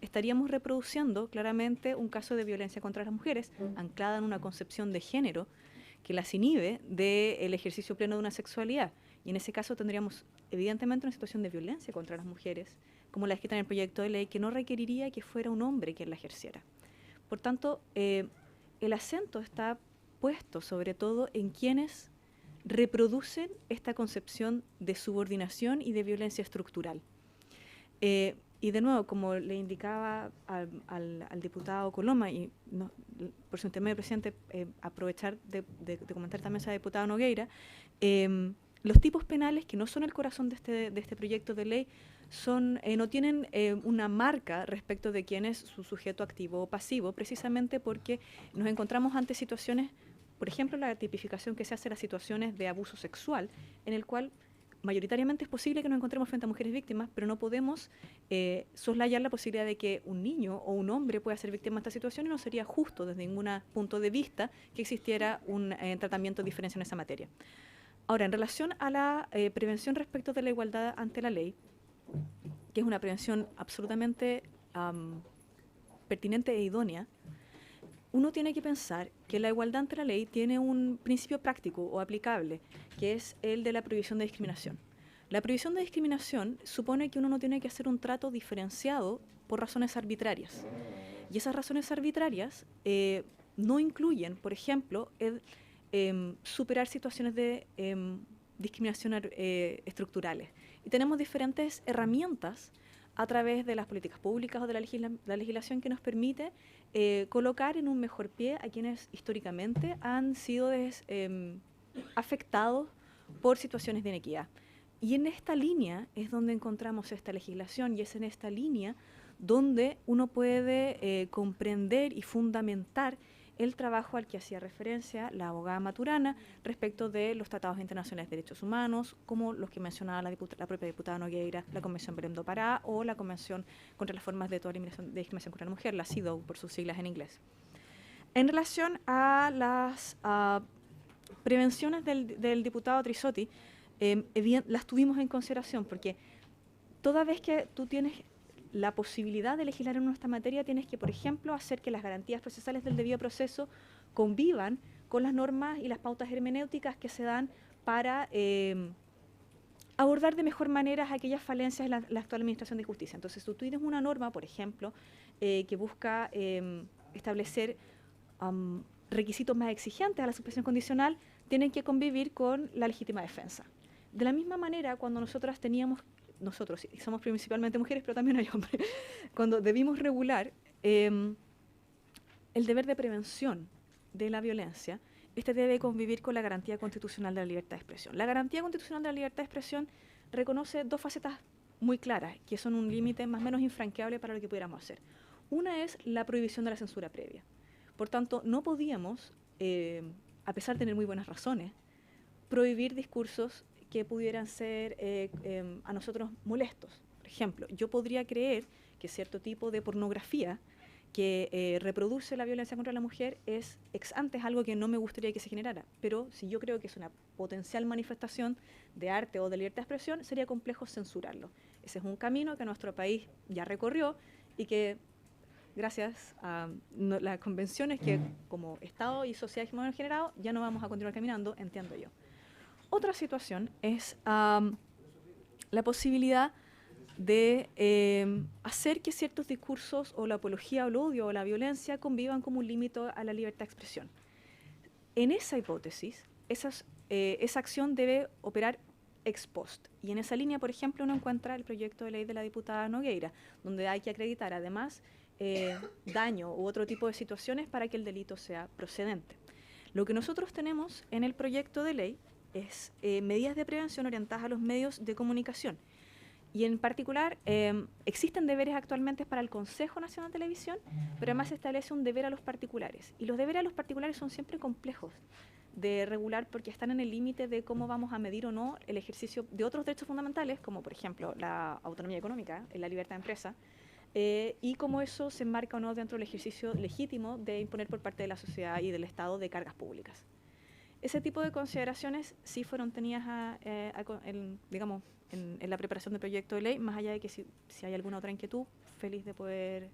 estaríamos reproduciendo claramente un caso de violencia contra las mujeres, anclada en una concepción de género que las inhibe del ejercicio pleno de una sexualidad. Y en ese caso tendríamos evidentemente una situación de violencia contra las mujeres, como la escrita en el proyecto de ley, que no requeriría que fuera un hombre quien la ejerciera. Por tanto, el acento está puesto sobre todo en quienes reproducen esta concepción de subordinación y de violencia estructural. Y de nuevo, como le indicaba al diputado Coloma, y no, por su intermedio, presidente, aprovechar de comentar también a la diputada Nogueira, los tipos penales que no son el corazón de este proyecto de ley no tienen una marca respecto de quién es su sujeto activo o pasivo, precisamente porque nos encontramos ante situaciones, por ejemplo, la tipificación que se hace de las situaciones de abuso sexual, en el cual mayoritariamente es posible que nos encontremos frente a mujeres víctimas, pero no podemos soslayar la posibilidad de que un niño o un hombre pueda ser víctima de esta situación, y no sería justo desde ningún punto de vista que existiera un tratamiento de diferencia en esa materia. Ahora, en relación a la prevención respecto de la igualdad ante la ley, que es una prevención absolutamente pertinente e idónea, uno tiene que pensar que la igualdad ante la ley tiene un principio práctico o aplicable, que es el de la prohibición de discriminación. La prohibición de discriminación supone que uno no tiene que hacer un trato diferenciado por razones arbitrarias. Y esas razones arbitrarias no incluyen, por ejemplo, superar situaciones de discriminación estructurales. Y tenemos diferentes herramientas a través de las políticas públicas o de la legislación que nos permite colocar en un mejor pie a quienes históricamente han sido afectados por situaciones de inequidad. Y en esta línea es donde encontramos esta legislación, y es en esta línea donde uno puede comprender y fundamentar el trabajo al que hacía referencia la abogada Maturana respecto de los tratados internacionales de derechos humanos, como los que mencionaba la propia diputada Nogueira, la Convención Belém do Pará o la Convención contra las formas de toda discriminación contra la mujer, la CEDAW por sus siglas en inglés. En relación a las prevenciones del diputado Trisotti, las tuvimos en consideración porque toda vez que tú tienes la posibilidad de legislar en nuestra materia, tienes que, por ejemplo, hacer que las garantías procesales del debido proceso convivan con las normas y las pautas hermenéuticas que se dan para abordar de mejor manera aquellas falencias en la actual administración de justicia. Entonces, tú tienes una norma, por ejemplo, que busca establecer requisitos más exigentes a la suspensión condicional, tienen que convivir con la legítima defensa. De la misma manera, cuando nosotros, y somos principalmente mujeres, pero también hay hombres, cuando debimos regular el deber de prevención de la violencia, este debe convivir con la garantía constitucional de la libertad de expresión. La garantía constitucional de la libertad de expresión reconoce dos facetas muy claras, que son un límite más o menos infranqueable para lo que pudiéramos hacer. Una es la prohibición de la censura previa. Por tanto, no podíamos, a pesar de tener muy buenas razones, prohibir discursos que pudieran ser a nosotros molestos. Por ejemplo, yo podría creer que cierto tipo de pornografía que reproduce la violencia contra la mujer es ex ante algo que no me gustaría que se generara, pero si yo creo que es una potencial manifestación de arte o de libertad de expresión, sería complejo censurarlo. Ese es un camino que nuestro país ya recorrió y que gracias a las convenciones que como Estado y sociedad hemos generado, ya no vamos a continuar caminando, entiendo yo. Otra situación es la posibilidad de hacer que ciertos discursos o la apología o el odio o la violencia convivan como un límite a la libertad de expresión. En esa hipótesis, esa acción debe operar ex post. Y en esa línea, por ejemplo, uno encuentra el proyecto de ley de la diputada Nogueira, donde hay que acreditar además daño u otro tipo de situaciones para que el delito sea procedente. Lo que nosotros tenemos en el proyecto de ley es medidas de prevención orientadas a los medios de comunicación. Y en particular, existen deberes actualmente para el Consejo Nacional de Televisión, pero además se establece un deber a los particulares. Y los deberes a los particulares son siempre complejos de regular porque están en el límite de cómo vamos a medir o no el ejercicio de otros derechos fundamentales, como por ejemplo la autonomía económica, la libertad de empresa, y cómo eso se enmarca o no dentro del ejercicio legítimo de imponer por parte de la sociedad y del Estado de cargas públicas. Ese tipo de consideraciones sí fueron tenidas en la preparación del proyecto de ley, más allá de que si hay alguna otra inquietud, feliz de poder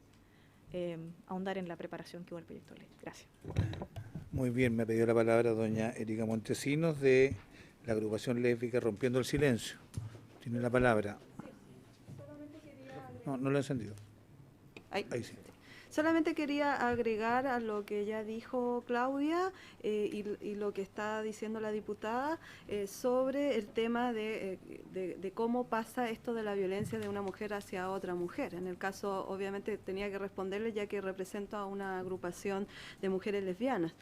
ahondar en la preparación que hubo el proyecto de ley. Gracias. Muy bien, me ha pedido la palabra doña Erika Montesinos de la agrupación lésbica Rompiendo el Silencio. Tiene la palabra. No lo he encendido. Ahí sí. Solamente quería agregar a lo que ya dijo Claudia y lo que está diciendo la diputada sobre el tema de cómo pasa esto de la violencia de una mujer hacia otra mujer. En el caso, obviamente, tenía que responderle ya que represento a una agrupación de mujeres lesbianas.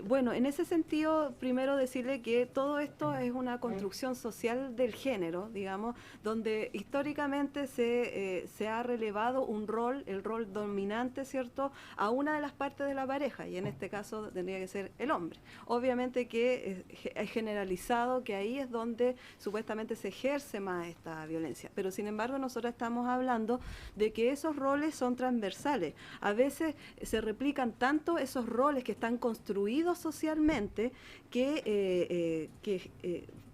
Bueno, en ese sentido, primero decirle que todo esto es una construcción social del género, digamos, donde históricamente se ha relevado un rol, el rol dominante, ¿cierto?, a una de las partes de la pareja, y en este caso tendría que ser el hombre. Obviamente que es generalizado que ahí es donde supuestamente se ejerce más esta violencia, pero sin embargo nosotros estamos hablando de que esos roles son transversales. A veces se replican tanto esos roles que están construidos socialmente que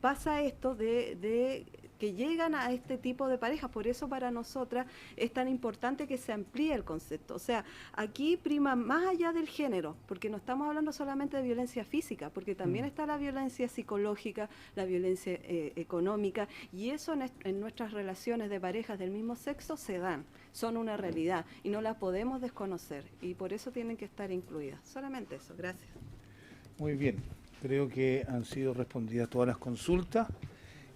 pasa esto de que llegan a este tipo de parejas. Por eso para nosotras es tan importante que se amplíe el concepto. O sea, aquí prima más allá del género, porque no estamos hablando solamente de violencia física, porque también está la violencia psicológica, la violencia económica, y eso en nuestras relaciones de parejas del mismo sexo se dan, son una realidad y no las podemos desconocer, y por eso tienen que estar incluidas. Solamente eso, gracias. Muy bien, creo que han sido respondidas todas las consultas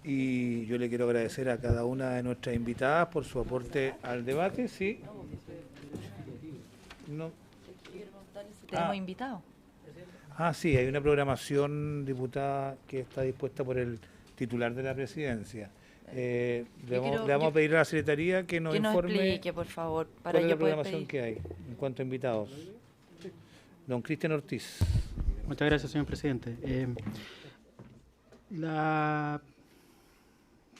y yo le quiero agradecer a cada una de nuestras invitadas por su aporte al debate. Sí. No. ¿Tenemos invitados? Sí, hay una programación, diputada, que está dispuesta por el titular de la presidencia. Le vamos a pedir a la Secretaría que nos informe explique, por favor, para cuál es yo la poder programación pedir. que hay en cuanto a invitados. Don Cristian Ortiz. Muchas gracias, señor presidente. La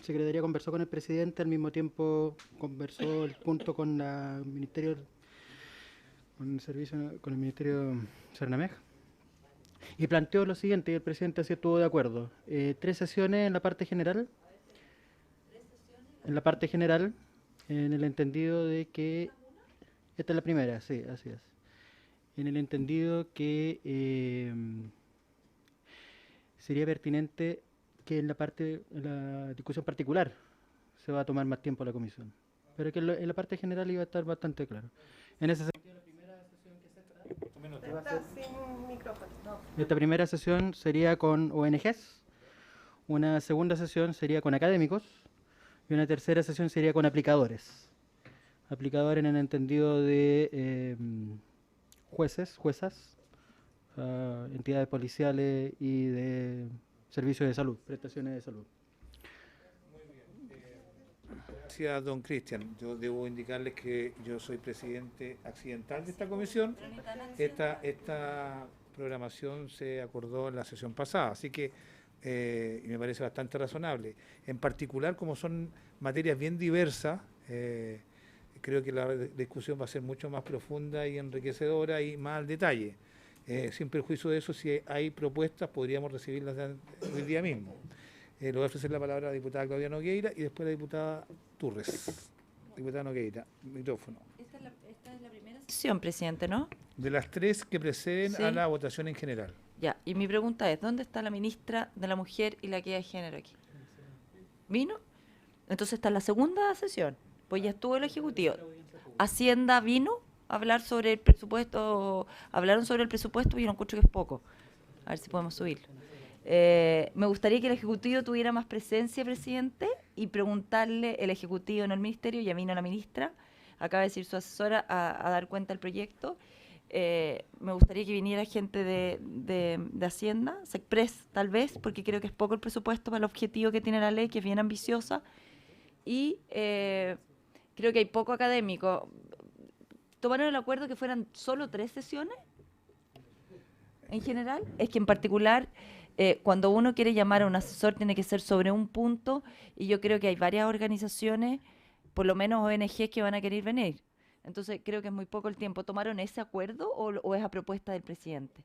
Secretaría conversó con el presidente, al mismo tiempo conversó el punto con el Ministerio, con el Ministerio Cernamej, y planteó lo siguiente, y el presidente así estuvo de acuerdo. 3 sesiones en la parte general. En la parte general, en el entendido de que esta es la primera, sí, así es. En el entendido que sería pertinente que en la discusión particular se va a tomar más tiempo la comisión, pero que en la parte general iba a estar bastante claro. En ese sentido, la primera sesión que se Está sin micrófono. esta primera sesión sería con ONGs, una segunda sesión sería con académicos y una tercera sesión sería con aplicadores. Aplicadores en el entendido de jueces, juezas, entidades policiales y de servicios de salud, prestaciones de salud. Gracias, don Cristian. Yo debo indicarles que yo soy presidente accidental de esta comisión. Esta programación se acordó en la sesión pasada, así que y me parece bastante razonable. En particular, como son materias bien diversas, creo que la discusión va a ser mucho más profunda y enriquecedora y más al detalle. Sin perjuicio de eso, si hay propuestas, podríamos recibirlas hoy día mismo. Le voy a ofrecer la palabra a la diputada Claudia Nogueira y después a la diputada Turres. Diputada Nogueira, micrófono. Esta es la primera sesión, presidente, ¿no? De las 3 que preceden Sí. a la votación en general. Ya, y mi pregunta es, ¿dónde está la ministra de la Mujer y la Equidad de Género aquí? ¿Vino? Entonces está en la segunda sesión, pues ya estuvo el Ejecutivo. Hacienda vino a hablar sobre el presupuesto, hablaron sobre el presupuesto y yo no encuentro que es poco. A ver si podemos subirlo. Me gustaría que el Ejecutivo tuviera más presencia, presidente, y preguntarle el Ejecutivo, no el Ministerio, ya vino la ministra, acaba de decir su asesora a dar cuenta del proyecto. Me gustaría que viniera gente de Hacienda, Secpres tal vez, porque creo que es poco el presupuesto para el objetivo que tiene la ley, que es bien ambiciosa, y creo que hay poco académico. ¿Tomaron el acuerdo que fueran solo 3 sesiones en general? Es que en particular, cuando uno quiere llamar a un asesor, tiene que ser sobre un punto, y yo creo que hay varias organizaciones, por lo menos ONGs, que van a querer venir. Entonces creo que es muy poco el tiempo. ¿Tomaron ese acuerdo o es a propuesta del presidente?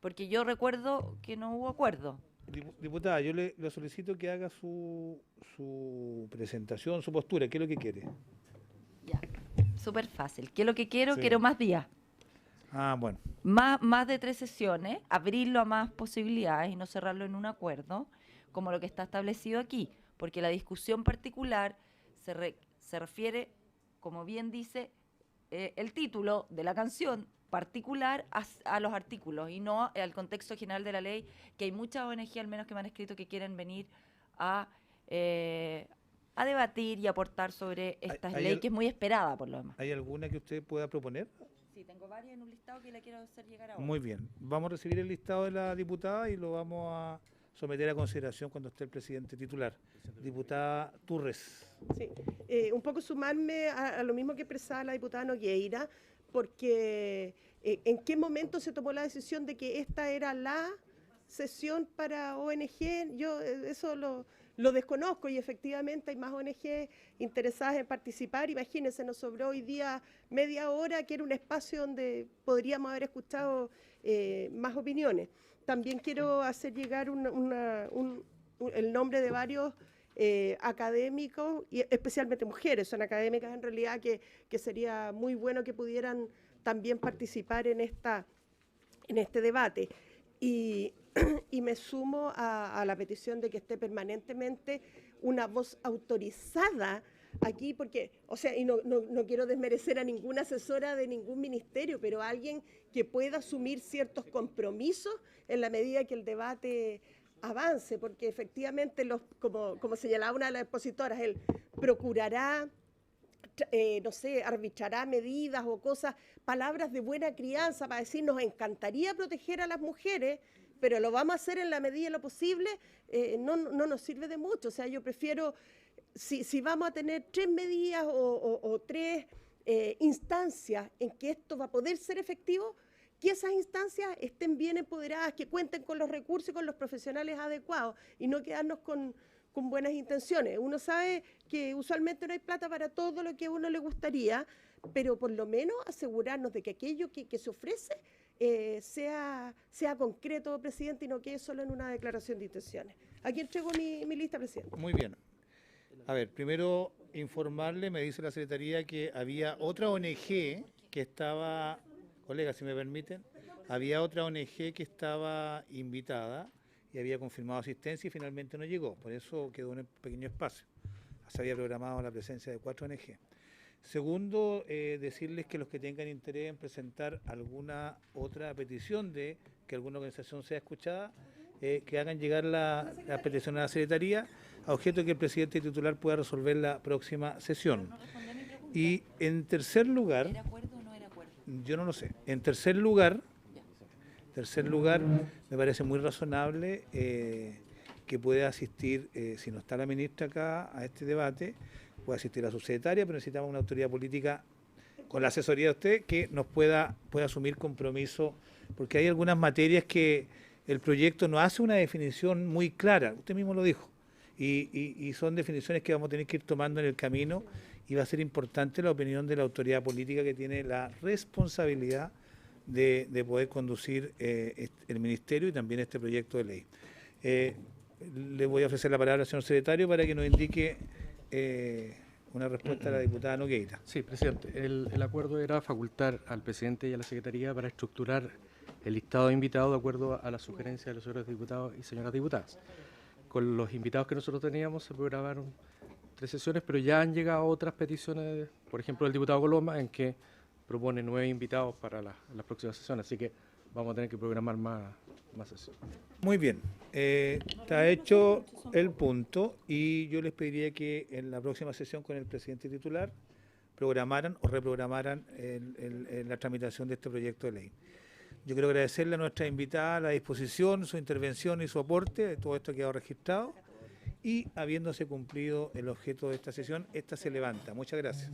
Porque yo recuerdo que no hubo acuerdo. Diputada, yo le solicito que haga su presentación, su postura. ¿Qué es lo que quiere? Ya, súper fácil. ¿Qué es lo que quiero? Sí. Quiero más días. Bueno. Más de 3 sesiones, abrirlo a más posibilidades y no cerrarlo en un acuerdo, como lo que está establecido aquí. Porque la discusión particular se refiere, como bien dice el título de la canción, particular a los artículos y no al contexto general de la ley, que hay muchas ONG, al menos que me han escrito, que quieren venir a debatir y aportar sobre esta ley, que es muy esperada por lo demás. ¿Hay alguna que usted pueda proponer? Sí, tengo varias en un listado que la quiero hacer llegar ahora. Muy bien. Vamos a recibir el listado de la diputada y lo vamos a someter a consideración cuando esté el presidente titular. Diputada Turres. Sí, un poco sumarme a lo mismo que expresaba la diputada Nogueira, porque en qué momento se tomó la decisión de que esta era la sesión para ONG, yo eso lo desconozco y efectivamente hay más ONG interesadas en participar. Imagínense, nos sobró hoy día media hora, que era un espacio donde podríamos haber escuchado más opiniones. También quiero hacer llegar el nombre de varios académicos, y especialmente mujeres, son académicas en realidad, que sería muy bueno que pudieran también participar en este debate. Y me sumo a la petición de que esté permanentemente una voz autorizada aquí, porque, o sea, y no quiero desmerecer a ninguna asesora de ningún ministerio, pero alguien que pueda asumir ciertos compromisos en la medida que el debate avance, porque efectivamente, como señalaba una de las expositoras, él procurará, no sé, arbitrará medidas o cosas, palabras de buena crianza para decir, nos encantaría proteger a las mujeres, pero lo vamos a hacer en la medida de lo posible, no nos sirve de mucho. O sea, yo prefiero, si vamos a tener 3 medidas o 3 instancias en que esto va a poder ser efectivo, que esas instancias estén bien empoderadas, que cuenten con los recursos y con los profesionales adecuados, y no quedarnos con buenas intenciones. Uno sabe que usualmente no hay plata para todo lo que a uno le gustaría, pero por lo menos asegurarnos de que aquello que se ofrece sea concreto, presidente, y no quede solo en una declaración de intenciones. Aquí entrego mi lista, presidente. Muy bien. A ver, primero informarle, me dice la Secretaría que había otra ONG que estaba, colegas, si me permiten, había otra ONG que estaba invitada y había confirmado asistencia y finalmente no llegó, por eso quedó en un pequeño espacio. Se había programado la presencia de 4 ONG. Segundo, decirles que los que tengan interés en presentar alguna otra petición de que alguna organización sea escuchada, que hagan llegar la petición a la Secretaría, a objeto de que el presidente titular pueda resolver la próxima sesión. Y en tercer lugar, ¿Era acuerdo o no era acuerdo? yo no lo sé, en tercer lugar, me parece muy razonable que pueda asistir, si no está la ministra acá, a este debate, puede asistir la subsecretaria, pero necesitamos una autoridad política con la asesoría de usted que nos pueda asumir compromiso, porque hay algunas materias que el proyecto no hace una definición muy clara, usted mismo lo dijo, y son definiciones que vamos a tener que ir tomando en el camino, y va a ser importante la opinión de la autoridad política que tiene la responsabilidad de poder conducir el ministerio y también este proyecto de ley. Le voy a ofrecer la palabra al señor secretario para que nos indique una respuesta a la diputada Nogueira. Sí, presidente. El acuerdo era facultar al presidente y a la secretaría para estructurar el listado de invitados de acuerdo a las sugerencias de los señores diputados y señoras diputadas. Con los invitados que nosotros teníamos se programaron 3 sesiones, pero ya han llegado otras peticiones, por ejemplo, del diputado Coloma, en que propone 9 invitados para las próximas sesiones, así que vamos a tener que programar más sesiones. Muy bien, está hecho el punto y yo les pediría que en la próxima sesión con el presidente titular programaran o reprogramaran la tramitación de este proyecto de ley. Yo quiero agradecerle a nuestra invitada la disposición, su intervención y su aporte, todo esto ha quedado registrado y habiéndose cumplido el objeto de esta sesión, esta se levanta. Muchas gracias.